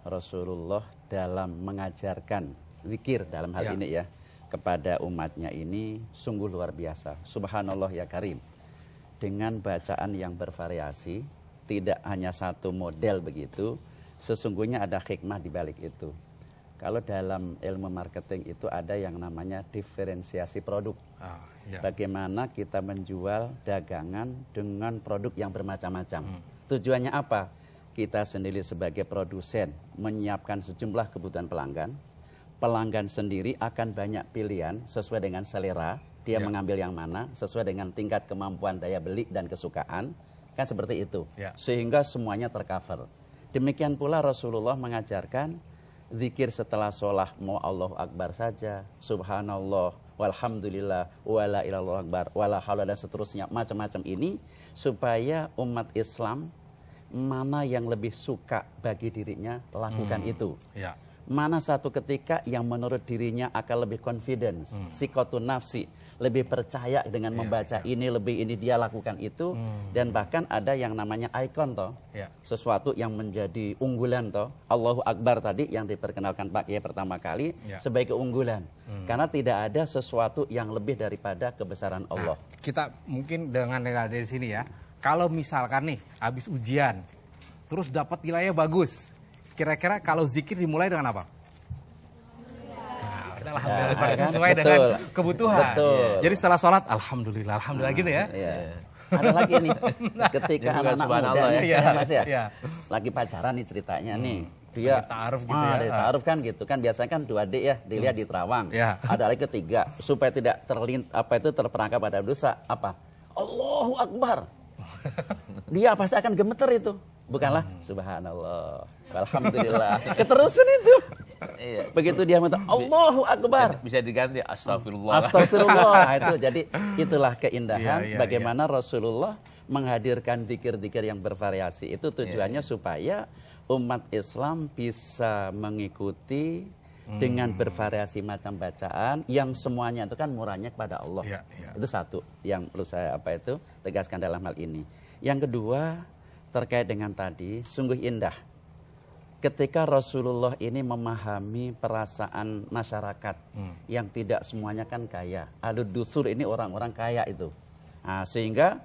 Rasulullah dalam mengajarkan zikir dalam hal ini ya kepada umatnya ini sungguh luar biasa. Subhanallah ya Karim. Dengan bacaan yang bervariasi, tidak hanya satu model begitu, sesungguhnya ada hikmah di balik itu. Kalau dalam ilmu marketing itu ada yang namanya diferensiasi produk. Bagaimana kita menjual dagangan dengan produk yang bermacam-macam. Tujuannya apa? Kita sendiri sebagai produsen menyiapkan sejumlah kebutuhan pelanggan. Pelanggan sendiri akan banyak pilihan sesuai dengan selera. Dia mengambil yang mana sesuai dengan tingkat kemampuan daya beli dan kesukaan. Kan seperti itu. Sehingga semuanya tercover. Demikian pula Rasulullah mengajarkan zikir setelah sholat mau Allahu Akbar saja, subhanallah, walhamdulillah, wala ilallah akbar, wala hawla dan seterusnya, macam-macam ini supaya umat Islam mana yang lebih suka bagi dirinya lakukan itu. Mana satu ketika yang menurut dirinya akan lebih confidence, sikotun nafsi, lebih percaya dengan membaca ini, lebih ini dia lakukan itu. Dan bahkan ada yang namanya ikon toh, sesuatu yang menjadi unggulan toh. Allahu Akbar tadi yang diperkenalkan Pak Kiai pertama kali sebagai keunggulan. Karena tidak ada sesuatu yang lebih daripada kebesaran Allah. Nah, kita mungkin dengan ada di sini ya, kalau misalkan nih habis ujian, terus dapat nilainya bagus, kira-kira kalau zikir dimulai dengan apa? Alhamdulillah, sesuai dengan kebutuhan. Betul. Jadi setelah sholat, alhamdulillah gitu ya. Ada lagi nih, ketika anak-anak muda Mas ya, lagi pacaran nih ceritanya nih. Dia ta'aruf gitu ya. Ta'aruf kan gitu kan, biasanya kan 2D ya, dilihat di terawang. Ada lagi ketiga, supaya tidak terperangkap pada dosa, apa? Allahu Akbar. Dia pasti akan gemeter itu. Bukanlah subhanallah, alhamdulillah. Keterusan itu. Begitu dia minta Allahu Akbar, bisa diganti astagfirullah. Astagfirullah. Itu jadi itulah keindahan bagaimana Rasulullah menghadirkan zikir-zikir yang bervariasi. Itu tujuannya supaya umat Islam bisa mengikuti dengan bervariasi macam bacaan yang semuanya itu kan murahnya kepada Allah. Itu satu yang perlu saya tegaskan dalam hal ini. Yang kedua terkait dengan tadi, sungguh indah ketika Rasulullah ini memahami perasaan masyarakat yang tidak semuanya kan kaya. Alud dusur ini orang-orang kaya itu. Nah, sehingga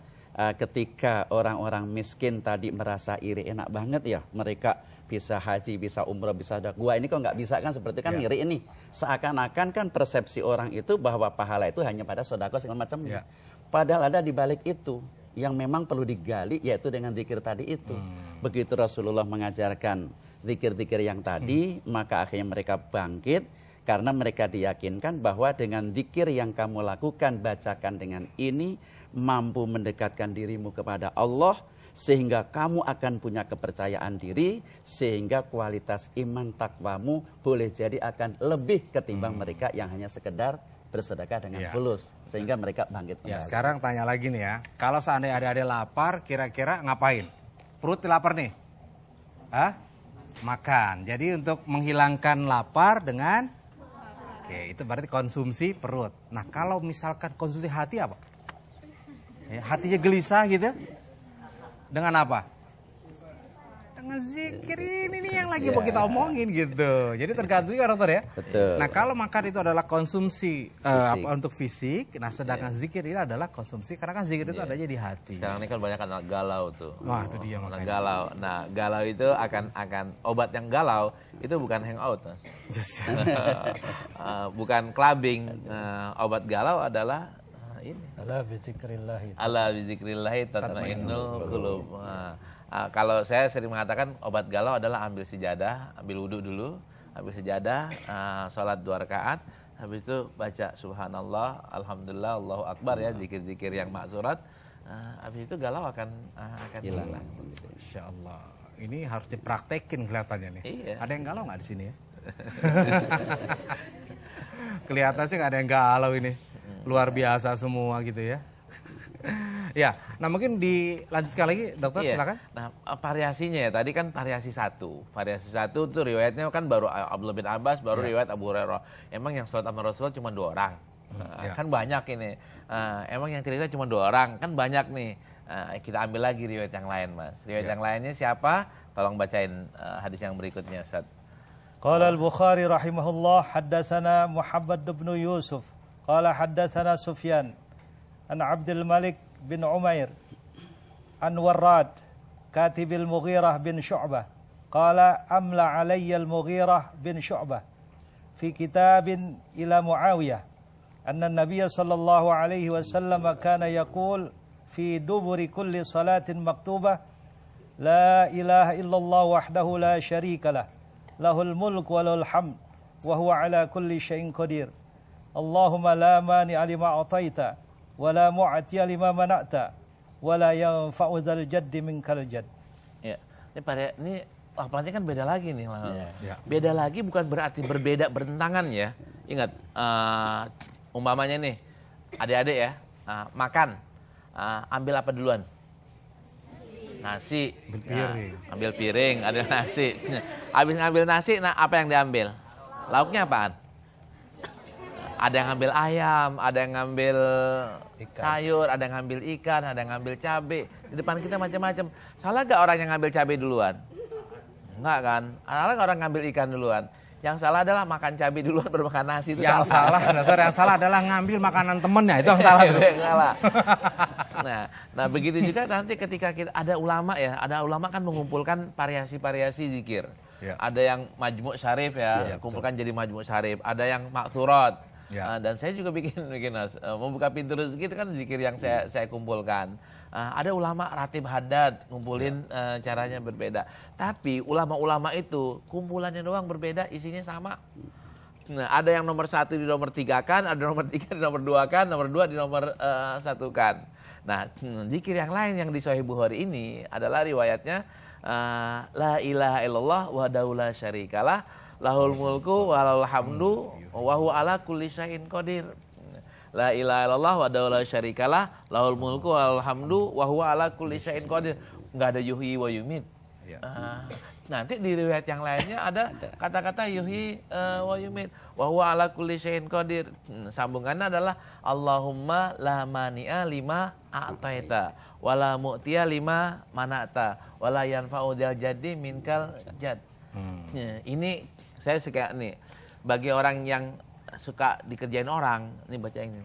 ketika orang-orang miskin tadi merasa iri, enak banget ya mereka bisa haji, bisa umroh, bisa gua ini kok nggak bisa kan, seperti kan ngiri ini. Seakan-akan kan persepsi orang itu bahwa pahala itu hanya pada sedekah segala macamnya. Padahal ada di balik itu yang memang perlu digali, yaitu dengan zikir tadi itu. Begitu Rasulullah mengajarkan zikir-zikir yang tadi, maka akhirnya mereka bangkit karena mereka diyakinkan bahwa dengan zikir yang kamu lakukan, bacakan dengan ini mampu mendekatkan dirimu kepada Allah, sehingga kamu akan punya kepercayaan diri, sehingga kualitas iman takwamu boleh jadi akan lebih ketimbang mereka yang hanya sekedar bersedekah dengan fulus, sehingga mereka bangkit kembali. Ya, sekarang tanya lagi nih ya, kalau seandainya adik-adik lapar, kira-kira ngapain? Perut lapar nih? Hah? Makan. Jadi untuk menghilangkan lapar dengan, oke, itu berarti konsumsi perut. Nah, kalau misalkan konsumsi hati apa? Ya, hatinya gelisah gitu, dengan apa? Dengan zikir ini nih yang lagi mau kita omongin gitu. Jadi tergantung ya dokter ya. Betul. Nah kalau makan itu adalah konsumsi untuk fisik, nah sedangkan zikir ini adalah konsumsi karena kan zikir itu adanya di hati. Sekarang ini kan banyak anak galau tuh. Wah itu dia Anak makanya. galau. Nah, galau itu akan obat yang galau itu bukan hangout, Mas. Bukan clubbing. Obat galau adalah ini. Ala bizikrillahi. Ala bizikrillahi tatmainnul qulub. Kalau saya sering mengatakan obat galau adalah ambil sejadah, ambil wudhu dulu, ambil sejadah, sholat 2 rakaat, habis itu baca subhanallah, alhamdulillah, Allahu akbar ya, zikir-zikir yang maksurat. Habis itu galau akan hilang. Insya Allah. Ini harus dipraktekin kelihatannya nih. Iya. Ada yang galau nggak di sini ya? Kelihatan sih nggak ada yang galau ini. Luar biasa semua gitu ya. Ya, nah mungkin dilanjutkan lagi dokter, silakan. Nah, variasinya ya tadi kan variasi 1. Variasi 1 tuh riwayatnya kan baru Abdullah bin Abbas, baru riwayat Abu Hurairah. Emang yang sholat sama Rasulullah cuma 2 orang. Kan banyak ini. Emang yang cerita cuma 2 orang, kan banyak nih. Kita ambil lagi riwayat yang lain, Mas. Riwayat yang lainnya siapa? Tolong bacain hadis yang berikutnya, Ustaz. Qala al-Bukhari rahimahullah, haddatsana Muhammad bin Yusuf. Qala haddatsana Sufyan an Abdul Malik bin Umair an Warrad katibil Mughirah bin Syu'bah qala amla alayya al-Mughirah bin Syu'bah fi kitabin ila Muawiyah anna an-nabiy sallallahu alaihi wasallam kana yaqul fi duburi kulli salatin maktubah la ilaha illallah wahdahu la syarika lah lahul mulk wa lahul hamd wa huwa ala kulli syai'in qadir Allahumma la mani'a lima a'taita wa la mu'tiya lima mana'ta wa la yanfa'u dzal jaddi minkal jadd. Ya. Ini pelannya kan beda lagi nih. Beda lagi bukan berarti berbeda bertentangan ya. Ingat umpamanya nih adik-adik ya, makan. Ambil apa duluan? Nasi. Ambil piring, ada nasi. Habis ngambil nasi, nah apa yang diambil? Lauknya apaan? Ada yang ngambil ayam, ada yang ngambil sayur, ada yang ngambil ikan, ada yang ngambil cabai. Di depan kita macam-macam. Salah gak orang yang ngambil cabai duluan? Enggak kan? Salah gak orang ngambil ikan duluan? Yang salah adalah makan cabai duluan baru makan nasi. Itu yang salah adalah ngambil makanan temennya, itu yang salah. Yang salah. Nah begitu juga nanti ketika kita ada ulama ya, ada ulama kan mengumpulkan variasi-variasi zikir. Ya. Ada yang majmu' syarif ya, kumpulkan jadi majmu' syarif. Ada yang maksurat. Ya. Dan saya juga bikin membuka pintu rezeki itu kan zikir yang saya kumpulkan. Ada ulama ratib haddad ngumpulin caranya berbeda. Tapi ulama-ulama itu kumpulannya doang berbeda, isinya sama. Nah, ada yang nomor 1 di nomor 3-kan, ada nomor 3 di nomor 2-kan, nomor 2 di nomor 1-kan. Nah, zikir yang lain yang di Sahih Bukhari ini adalah riwayatnya la ilaha illallah wahdahu la syarikalah lahul mulku wa lahul hamdu wa huwa ala kulli syai'in qadir. La ilaha illallah wahdahu la syarikalah lahul mulku wa lahul hamdu wa huwa ala kulli syai'in qadir. Enggak ada yuhyi wa yumit. Nanti di riwayat yang lainnya ada kata-kata yuhyi wa yumit wa huwa ala kulli syai'in qadir. Sambungannya adalah Allahumma la mani'a lima a'taita wa la mu'tiya lima mana'ta wa la yanfa'u dzal jaddi minkal jadd. Ini saya suka nih, bagi orang yang suka dikerjain orang, ini baca ini.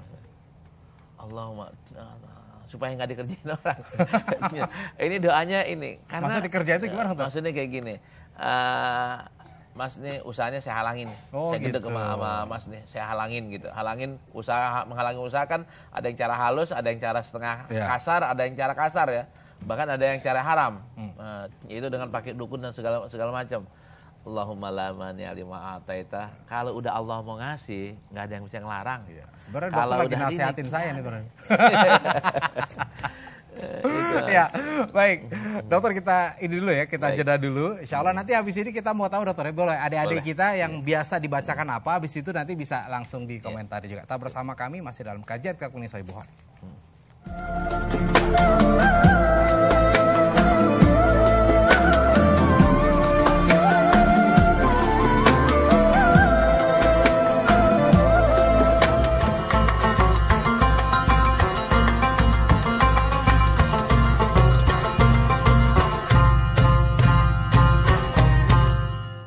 Allahumma supaya nggak dikerjain orang. Ini doanya ini. Karena Maksud dikerjain itu gimana, Dokter? Maksudnya kayak gini. Mas nih usahanya saya halangin. Oh, Saya gedek gitu. sama Mas nih, saya halangin gitu. Menghalangi usaha kan ada yang cara halus, ada yang cara setengah Iya. kasar, ada yang cara kasar ya. Bahkan ada yang cara haram. Yaitu dengan pakai dukun dan segala macam. Allahumma la mani'a lima ataita. Kalau udah Allah mau ngasih, nggak ada yang bisa ngelarang. Sebenarnya Kalau dokter lagi udah nasihatin ini, saya nih, Bro. Itu. Ya, baik. Dokter kita ini dulu ya, kita jeda dulu. Insya Allah nanti habis ini kita mau tahu dokter, boleh adik-adik kita yang biasa dibacakan apa, habis itu nanti bisa langsung dikomentari juga. Tetap bersama kami masih dalam kajian Kuning Sahih Bukhari.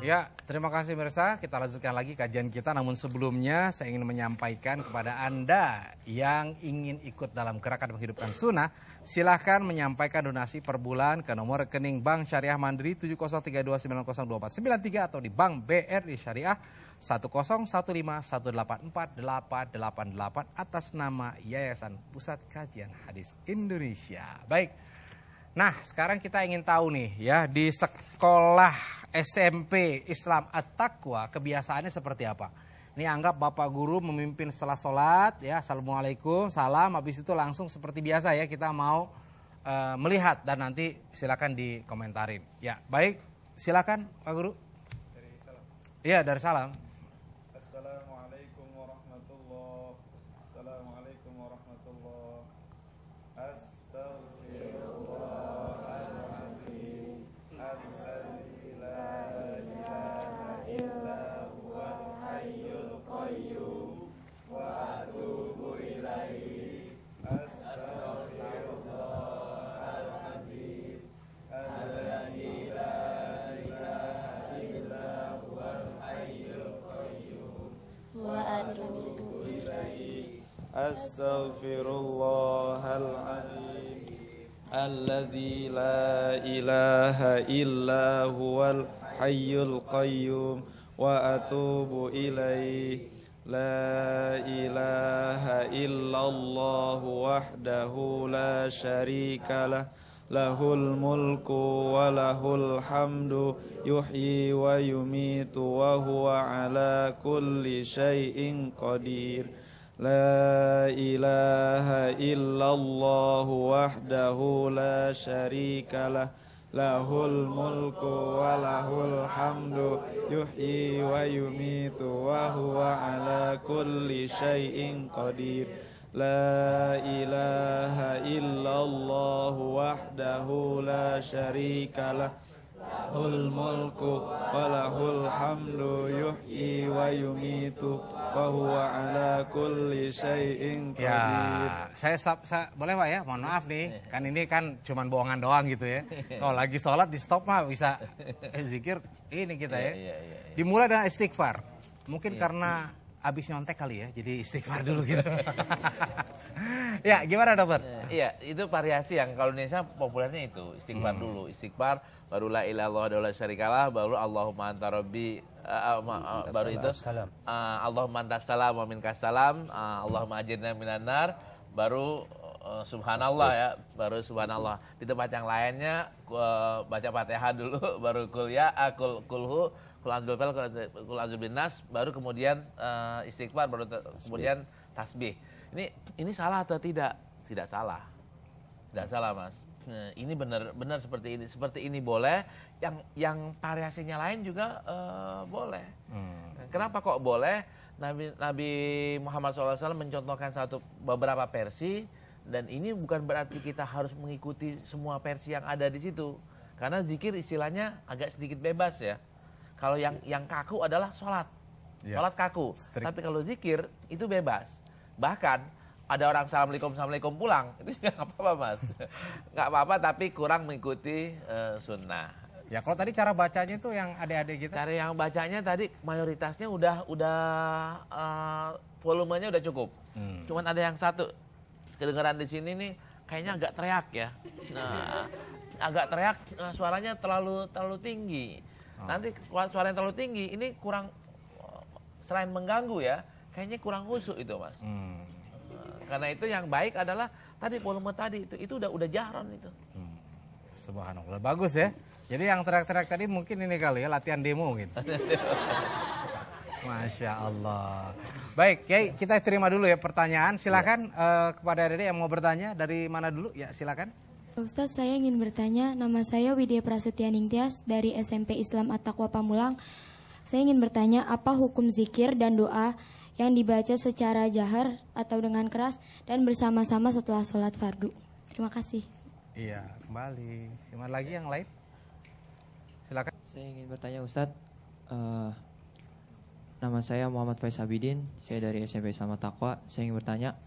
Ya, terima kasih pemirsa. Kita lanjutkan lagi kajian kita. Namun sebelumnya saya ingin menyampaikan kepada Anda yang ingin ikut dalam gerakan menghidupkan sunnah, silahkan menyampaikan donasi per bulan ke nomor rekening Bank Syariah Mandiri 7032902493 atau di Bank BRI Syariah 10151848888 atas nama Yayasan Pusat Kajian Hadis Indonesia. Baik. Nah, sekarang kita ingin tahu nih ya, di sekolah SMP Islam At-Taqwa kebiasaannya seperti apa? Ini anggap Bapak Guru memimpin setelah sholat ya, Assalamualaikum, salam, habis itu langsung seperti biasa ya, kita mau melihat dan nanti silakan dikomentarin. Ya, baik, silakan Pak Guru. Iya, dari salam. Assalamualaikum warahmatullahi Assalamualaikum warahmatullahi Astaghfirullahaladzim Alladzi la ilaha illa huwal hayyul qayyum wa atubu ilaihi Astaghfirullahaladzim Alladzi la ilaha illa huwal hayyul qayyum wa atubu ilaihi Astaghfirullahaladzim Alladzi la ilaha illa huwal hayyul qayyum wa atubu ilaihi La ilaha illallah wahdahu la syarika lah Lahul mulku wa lahul hamdu yuhyi wa yumitu wa huwa ala kulli syai'in qadir La ilaha illallah wahdahu la syarika lah Lahul mulku wa lahul hamdu yuhyi wa yumitu wa huwa ala kulli syai'in qadir La ilaha illallah wahdahu la syarika lah Lahul mulku wa lahul hamdu yuhyi wa yumitu wa huwa ala kulli syai'in qadir. Ya, saya boleh Pak ya, mohon maaf nih, kan ini kan cuman bohongan doang gitu ya. Kalau lagi sholat di stop mah bisa zikir ini kita ya. Dimulai dengan istighfar. Mungkin karena habis nyontek kali ya, jadi istighfar dulu gitu. Ya, gimana dokter? Iya, itu variasi yang kalau Indonesia populernya itu istighfar dulu, istighfar baru la ilaha illallah wa la syarikalah, baru Allahumma anta rabbi, baru itu Allahumma antas salam wa minkas salam, Allahumma ajirna minan nar, baru subhanallah ya, baru subhanallah. Di tempat yang lainnya baca Fatihah dulu, baru kul ya, kulhu, kul anzul bin nas, baru kemudian istighfar, baru kemudian tasbih. Ini salah atau tidak? Tidak salah. Tidak salah, Mas. Nah, ini benar seperti ini boleh, yang variasinya lain juga boleh. Kenapa kok boleh? Nabi Muhammad SAW mencontohkan beberapa versi, dan ini bukan berarti kita harus mengikuti semua versi yang ada di situ. Karena zikir istilahnya agak sedikit bebas ya. Kalau yang kaku adalah sholat. Sholat kaku. Tapi kalau zikir itu bebas. Bahkan ada orang assalamualaikum pulang, itu juga nggak apa-apa Mas. Nggak apa-apa, tapi kurang mengikuti sunnah. Ya kalau tadi cara bacanya itu yang adik-adik kita. Cara yang bacanya tadi mayoritasnya udah volumenya udah cukup. Cuman ada yang satu kedengeran di sini nih kayaknya agak teriak ya. Nah, agak teriak, suaranya terlalu tinggi. Nanti suara yang terlalu tinggi ini kurang, selain mengganggu ya, kayaknya kurang khusyuk itu Mas. Karena itu yang baik adalah tadi volume tadi itu udah jahron itu. Subhanallah, bagus ya. Jadi yang teriak-teriak tadi mungkin ini kali ya, latihan demo mungkin. Masya Allah. Baik, Kiai, kita terima dulu ya pertanyaan. Silakan kepada Dede yang mau bertanya, dari mana dulu? Ya, silakan. Ustadz, saya ingin bertanya. Nama saya Widya Prasetya Ningtyas dari SMP Islam At-Taqwa Pamulang. Saya ingin bertanya, apa hukum zikir dan doa yang dibaca secara jahar atau dengan keras dan bersama-sama setelah sholat fardu? Terima kasih. Iya, kembali. Simak lagi yang lain. Silakan. Saya ingin bertanya Ustadz, nama saya Muhammad Faiz Abidin, saya dari SMP Islam At-Taqwa. Saya ingin bertanya,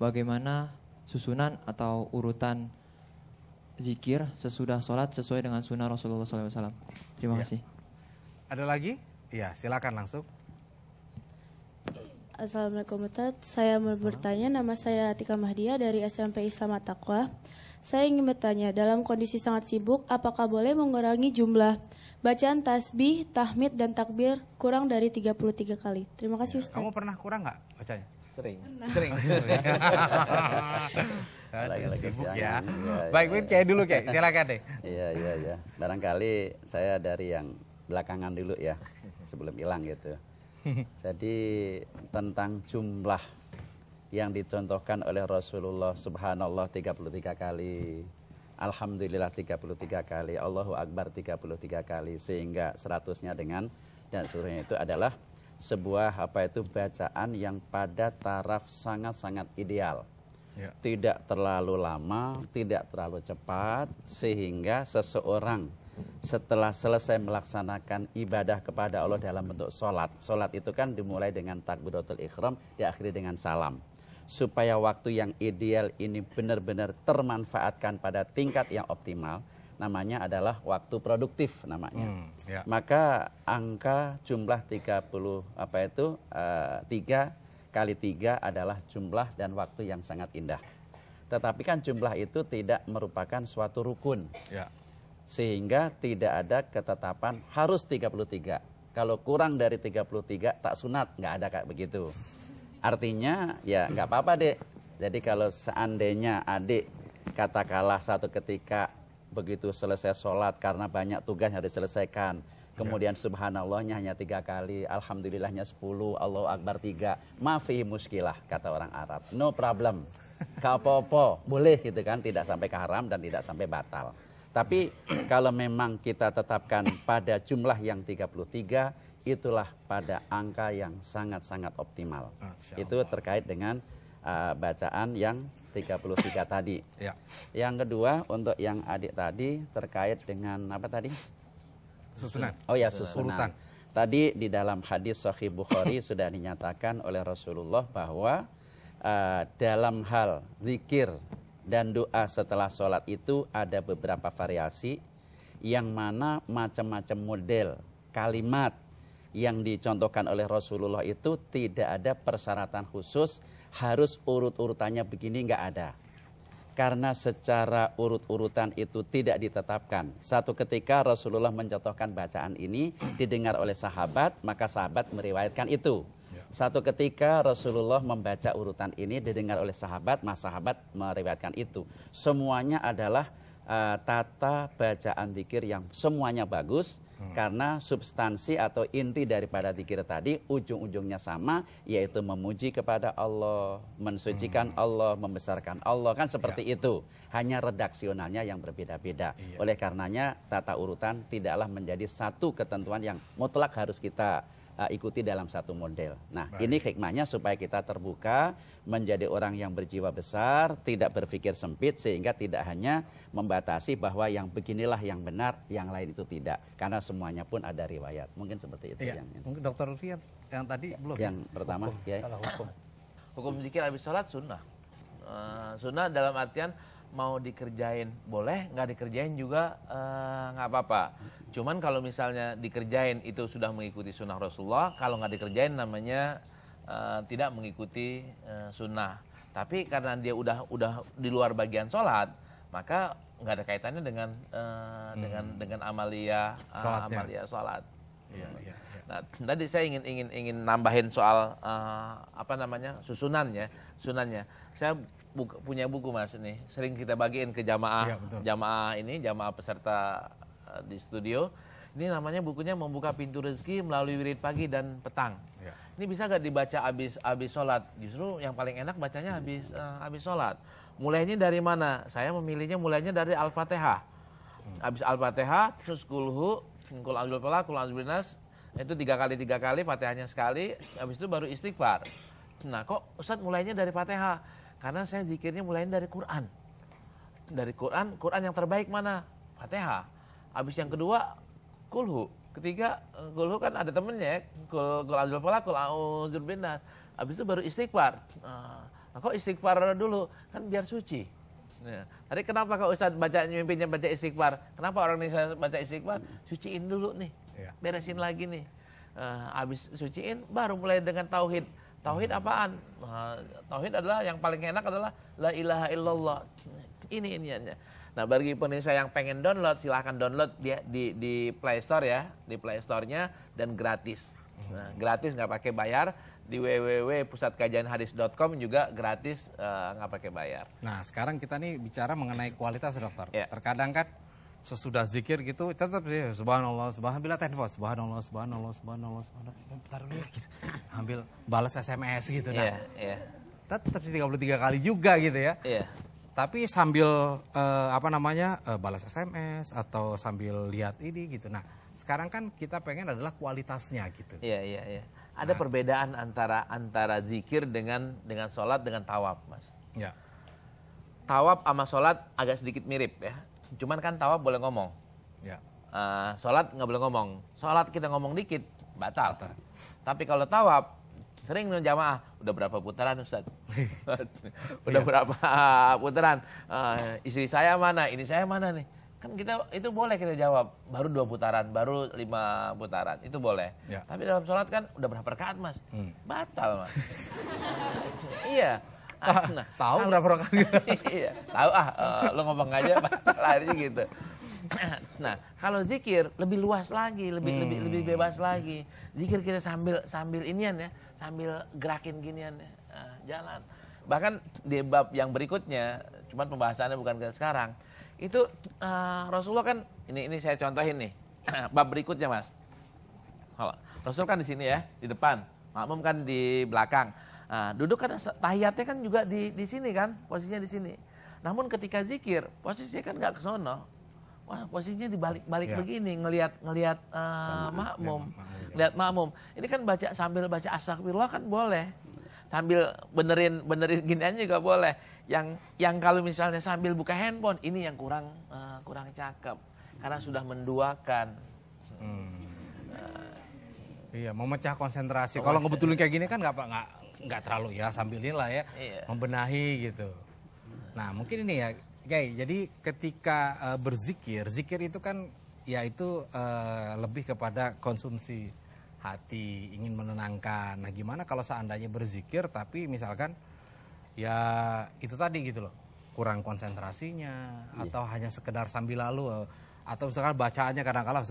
bagaimana susunan atau urutan zikir sesudah sholat sesuai dengan sunnah Rasulullah SAW? Terima kasih. Ada lagi? Iya, silakan langsung. Assalamualaikum Ustadz, saya mau bertanya, nama saya Atika Mahdia dari SMP Islam At-Taqwa. Saya ingin bertanya, dalam kondisi sangat sibuk, apakah boleh mengurangi jumlah bacaan tasbih, tahmid, dan takbir kurang dari 33 kali? Terima kasih Ustadz. Kamu pernah kurang nggak bacanya? Sering. Lagi-lagi Sibuk siangan. ya. Iya, Baik, iya, Win, kayak dulu kayak. Silakan deh. Iya. Barangkali saya dari yang belakangan dulu ya, sebelum hilang gitu. Jadi tentang jumlah yang dicontohkan oleh Rasulullah, subhanallah 33 kali, alhamdulillah 33 kali, Allahu Akbar 33 kali, sehingga 100-nya dengan dan seluruhnya itu adalah sebuah bacaan yang pada taraf sangat-sangat ideal. Ya. Tidak terlalu lama, tidak terlalu cepat, sehingga seseorang setelah selesai melaksanakan ibadah kepada Allah dalam bentuk sholat. Sholat itu kan dimulai dengan takbiratul ihram, diakhiri dengan salam. Supaya waktu yang ideal ini benar-benar termanfaatkan pada tingkat yang optimal, namanya adalah waktu produktif namanya. Ya. Maka angka jumlah 3 kali 3 adalah jumlah dan waktu yang sangat indah. Tetapi kan jumlah itu tidak merupakan suatu rukun. Ya. Sehingga tidak ada ketetapan harus 33. Kalau kurang dari 33 tak sunat, nggak ada kayak begitu. Artinya ya nggak apa-apa dek. Jadi kalau seandainya adik katakanlah satu ketika begitu selesai sholat karena banyak tugas yang harus diselesaikan, kemudian subhanallahnya hanya 3 kali, alhamdulillahnya 10, Allahu Akbar 3, mafi muskilah kata orang Arab, no problem, gak apa-apa, boleh gitu kan, tidak sampai ke haram dan tidak sampai batal. Tapi kalau memang kita tetapkan pada jumlah yang 33, itulah pada angka yang sangat-sangat optimal. Itu terkait dengan bacaan yang 33 tadi. Ya. Yang kedua untuk yang adik tadi terkait dengan apa tadi? Susunan. Oh ya, susunan. Urutan. Tadi di dalam hadis Sahih Bukhari sudah dinyatakan oleh Rasulullah bahwa dalam hal zikir dan doa setelah sholat itu ada beberapa variasi yang mana macam-macam model kalimat yang dicontohkan oleh Rasulullah itu tidak ada persyaratan khusus harus urut-urutannya begini, nggak ada. Karena secara urut-urutan itu tidak ditetapkan. Satu ketika Rasulullah mencontohkan bacaan ini didengar oleh sahabat, maka sahabat meriwayatkan itu. Satu ketika Rasulullah membaca urutan ini didengar oleh sahabat, maka sahabat meriwayatkan itu. Semuanya adalah tata bacaan zikir yang semuanya bagus. Karena substansi atau inti daripada zikir tadi ujung-ujungnya sama, yaitu memuji kepada Allah, mensucikan Allah, membesarkan Allah, kan seperti itu. Hanya redaksionalnya yang berbeda-beda. Oleh karenanya tata urutan tidaklah menjadi satu ketentuan yang mutlak harus kita ikuti dalam satu model. Nah, ini hikmahnya supaya kita terbuka, menjadi orang yang berjiwa besar, tidak berpikir sempit, sehingga tidak hanya membatasi bahwa yang beginilah yang benar, yang lain itu tidak. Karena semuanya pun ada riwayat. Mungkin seperti itu. Iya. Mungkin Dr. Lutfi yang tadi belum. Yang pertama, ya. Hukum zikir habis sholat sunnah. Sunnah dalam artian mau dikerjain boleh, nggak dikerjain juga nggak apa-apa. Cuman kalau misalnya dikerjain itu sudah mengikuti sunnah Rasulullah, kalau nggak dikerjain namanya tidak mengikuti sunnah. Tapi karena dia udah di luar bagian sholat, maka nggak ada kaitannya dengan amalia sholat. Nah, tadi saya ingin nambahin soal sunannya. Saya punya buku Mas ini, sering kita bagiin ke jamaah peserta di studio. Ini namanya bukunya Membuka Pintu Rezeki Melalui Wirid Pagi dan Petang. Ya. Ini bisa gak dibaca habis sholat? Justru yang paling enak bacanya habis sholat. Mulainya dari mana? Saya memilihnya mulainya dari Al-Fatihah. Habis Al-Fatihah, terus Qul a'udzu birabbil falaq, Qul a'udzu birabbin nas. Itu 3 kali, Fatihahnya sekali. Habis itu baru istighfar. Nah, kok Ustadz mulainya dari Fatihah? Karena saya zikirnya mulainya dari Quran. Dari Quran yang terbaik mana? Fatihah. Habis yang kedua Kulhu. Ketiga, Kulhu kan ada temennya ya. Qul a'udzu birabbil falaq, Qul a'udzu birabbin nas. Habis itu baru istighfar. Nah, kok istighfar dulu? Kan biar suci. Nah, tadi kenapa kalau Ustadz mimpinya baca istighfar? Kenapa orang Indonesia baca istighfar? Suciin dulu nih. Beresin lagi nih. Habis suciin baru mulai dengan tauhid. Tauhid apaan? Tauhid adalah yang paling enak adalah la ilaha illallah. Ini iniannya. Nah, bagi pemirsa yang pengen download, silahkan download dia di Play Store ya, di Play Store-nya, dan gratis. Nah, gratis nggak pakai bayar. Di www.pusatkajianhadis.com juga gratis, nggak pakai bayar. Nah, sekarang kita nih bicara mengenai kualitas dokter. Ya. Terkadang kan sesudah zikir gitu tetap sih subhanallah, subhanallah telepon, subhanallah, bentar dulu gitu. Ambil balas SMS gitu. Nah, tetap 33 kali juga gitu ya. Iya. Tapi sambil balas SMS atau sambil lihat ini gitu. Nah, sekarang kan kita pengen adalah kualitasnya gitu. Iya. Ada perbedaan antara zikir dengan sholat dengan tawaf, Mas. Ya. Tawaf sama sholat agak sedikit mirip ya. Cuman kan tawaf boleh ngomong. Ya. Sholat nggak boleh ngomong. Sholat kita ngomong dikit batal. Tapi kalau tawaf sering jamaah, udah berapa putaran Ustadz? Udah berapa putaran? Istri saya mana? Ini saya mana nih? Kan kita itu boleh kita jawab. Baru 2 putaran, baru 5 putaran. Itu boleh. Ya. Tapi dalam sholat kan udah berapa rakaat Mas? Batal Mas. Iya. Nah, tahu berapa rakaat? Iya. Tahu lo ngomong aja lari gitu. Nah, kalau zikir lebih luas lagi, lebih bebas lagi. Zikir kita sambil inian ya. Sambil gerakin ginian ya, jalan. Bahkan di bab yang berikutnya, cuman pembahasannya bukan ke sekarang. Itu Rasulullah kan, ini saya contohin nih, bab berikutnya Mas. Rasul kan di sini ya, di depan. Makmum kan di belakang. Duduk kan tahiyatnya kan juga di sini kan, posisinya di sini. Namun ketika zikir, posisinya kan nggak ke sono. Wah, posisinya dibalik-balik begini, ngelihat makmum. Lihat makmum. Ini kan sambil baca astagfirullah kan boleh. Sambil benerin ginian juga boleh. Yang kalau misalnya sambil buka handphone, ini yang kurang cakep. Karena sudah menduakan. Iya, memecah konsentrasi. Kalau ngebetulin kayak gini kan nggak terlalu ya sambil inilah ya, membenahi gitu. Nah, mungkin ini ya, jadi ketika zikir itu kan ya itu lebih kepada konsumsi hati, ingin menenangkan. Nah, gimana kalau seandainya berzikir tapi misalkan ya itu tadi gitu loh, kurang konsentrasinya atau hanya sekedar sambil lalu atau misalkan bacaannya kadang-kala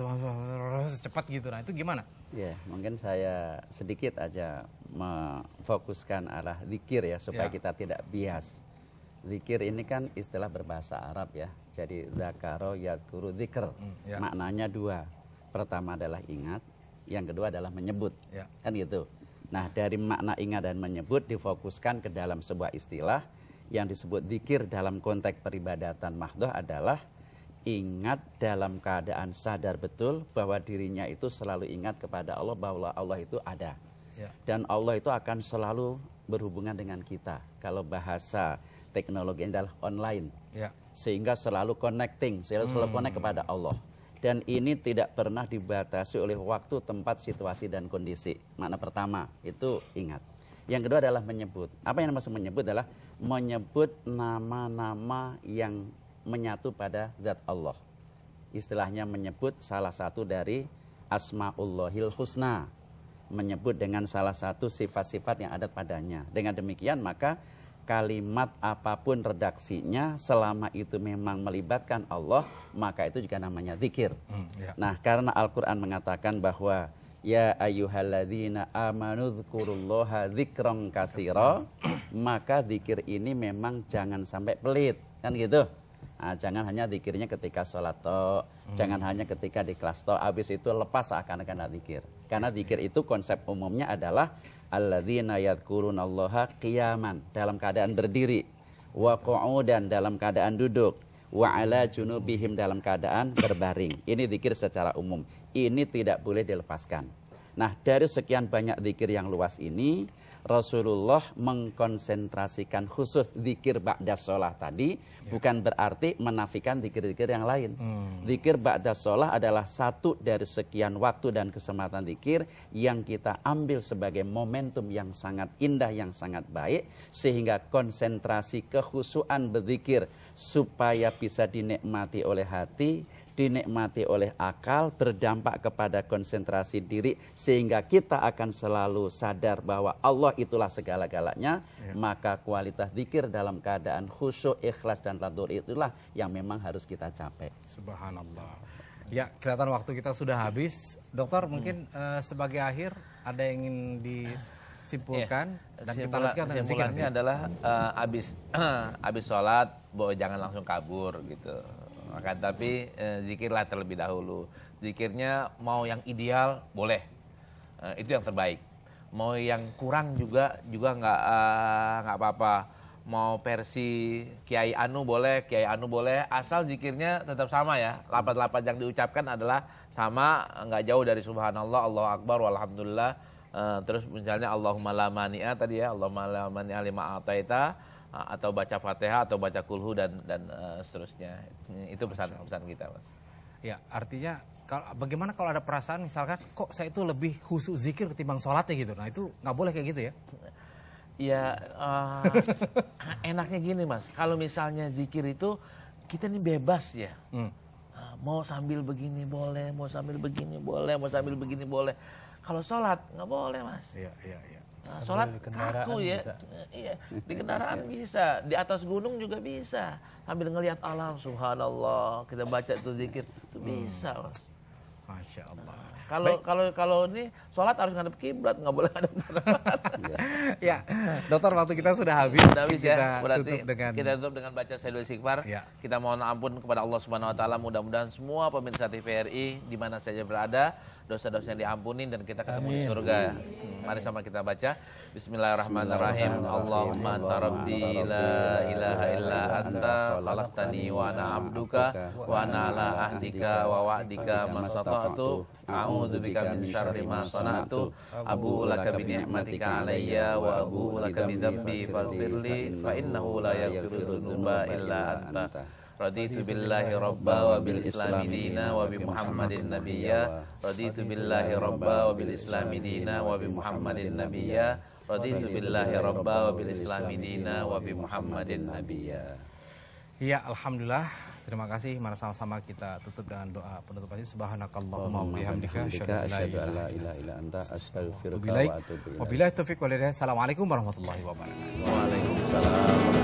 cepat gitu. Nah, itu gimana? Ya, mungkin saya sedikit aja memfokuskan arah zikir ya supaya kita tidak bias. Zikir ini kan istilah berbahasa Arab ya. Jadi zakaro yadkuru dzikr. Maknanya 2. Pertama adalah ingat, yang kedua adalah menyebut. Kan gitu. Nah, dari makna ingat dan menyebut difokuskan ke dalam sebuah istilah yang disebut zikir dalam konteks peribadatan mahdhah adalah ingat dalam keadaan sadar betul bahwa dirinya itu selalu ingat kepada Allah, bahwa Allah itu ada. Dan Allah itu akan selalu berhubungan dengan kita. Kalau bahasa teknologi adalah online, sehingga selalu connecting, selalu connect kepada Allah. Dan ini tidak pernah dibatasi oleh waktu, tempat, situasi, dan kondisi. Makna pertama itu ingat. Yang kedua adalah menyebut. Apa yang maksud menyebut adalah menyebut nama-nama yang menyatu pada zat Allah. Istilahnya menyebut salah satu dari Asma'ullahil Husna. Menyebut dengan salah satu sifat-sifat yang ada padanya. Dengan demikian maka kalimat apapun redaksinya selama itu memang melibatkan Allah, maka itu juga namanya zikir. Nah, karena Al-Qur'an mengatakan bahwa ya ayyuhalladzina amanu dzkurullaha dzikran katsira, maka zikir ini memang jangan sampai pelit, kan gitu. Nah, jangan hanya zikirnya ketika sholat toh, jangan hanya ketika di kelas toh, habis itu lepas seakan-akan zikir. Karena zikir itu konsep umumnya adalah alladzina yadhkurunallaha qiyaman, dalam keadaan berdiri, wa qu'udan, dalam keadaan duduk, wa ala junubihim, dalam keadaan berbaring. Ini zikir secara umum. Ini tidak boleh dilepaskan. Nah, dari sekian banyak zikir yang luas ini, Rasulullah mengkonsentrasikan khusus zikir ba'da sholat tadi, bukan berarti menafikan zikir-zikir yang lain. Zikir ba'da sholat adalah satu dari sekian waktu dan kesempatan zikir yang kita ambil sebagai momentum yang sangat indah, yang sangat baik, sehingga konsentrasi kekhusyuan berzikir supaya bisa dinikmati oleh hati, dinikmati oleh akal, berdampak kepada konsentrasi diri, sehingga kita akan selalu sadar bahwa Allah itulah segala-galanya. Maka kualitas zikir dalam keadaan khusyuk, ikhlas, dan tadur itulah yang memang harus kita capai. Subhanallah. Ya, kelihatan waktu kita sudah habis. Dokter, mungkin sebagai akhir ada yang ingin disimpulkan dan kita lanjutkan dengan zikir. Kesimpulannya adalah habis sholat, jangan langsung kabur gitu. Akan tapi zikirlah terlebih dahulu. Zikirnya mau yang ideal boleh, itu yang terbaik. Mau yang kurang juga nggak apa-apa. Mau versi Kiai Anu boleh, asal zikirnya tetap sama ya. Lafaz-lafaz yang diucapkan adalah sama, nggak jauh dari subhanallah, Allahu akbar, walhamdulillah. Terus misalnya Allahumma la mani'a tadi ya, Allahumma la mani'a lima ataita, atau baca Fatihah atau baca kulhu dan seterusnya. Itu pesan-pesan kita, Mas. Ya, artinya bagaimana kalau ada perasaan misalkan kok saya itu lebih khusyuk zikir ketimbang sholatnya gitu. Nah, itu nggak boleh kayak gitu ya. Ya, enaknya gini, Mas. Kalau misalnya zikir itu kita nih bebas ya. Mau sambil begini boleh, mau sambil begini boleh, mau sambil begini boleh. Kalau sholat nggak boleh, Mas. Iya. Nah, sholat kaku ya, iya, di kendaraan bisa, di atas gunung juga bisa, sambil ngelihat alam, subhanallah, kita baca itu zikir, itu bisa, Mas. Masya Allah. Kalau ini sholat harus ngadep kiblat, nggak boleh ngadep Ya, dokter, waktu kita sudah habis. Kita tutup dengan baca Sayyidul Istighfar. Kita mohon ampun kepada Allah Subhanahu Wa Taala. Mudah-mudahan semua pemirsa TVRI di mana saja berada, dosa-dosa yang diampuni dan kita ketemu di surga. Mari sama kita baca. Bismillahirrahmanirrahim. Allahumma anta rabbi la ilaha illa anta khalaqtani wa ana abduka wa ana ala ahdika wa wa'dika mastata'tu. A'udzubika min syarri ma sana'tu. Abu'u laka bi ni'matika alayya wa abu'u laka bi dzambi faghfirli fa innahu la yaghfiru dzunuba illa anta. Raditu billahi robba wa bil islami dina wa bi Muhammadin nabiyya. Raditu billahi robba wa bil islami dina wa bi Muhammadin nabiyya. Raditu billahi robba wa bil islami dina wa bi Muhammadin nabiyya. Iya, alhamdulillah. Terima kasih. Mari sama-sama kita tutup dengan doa penutup aja. Subhanakallahumma wa bihamdika asyhadu an la ilaha illa anta astaghfiruka wa atubu ilaik. Wabillahi taufiq wal hidayah. Assalamualaikum warahmatullahi wabarakatuh. Waalaikumsalam.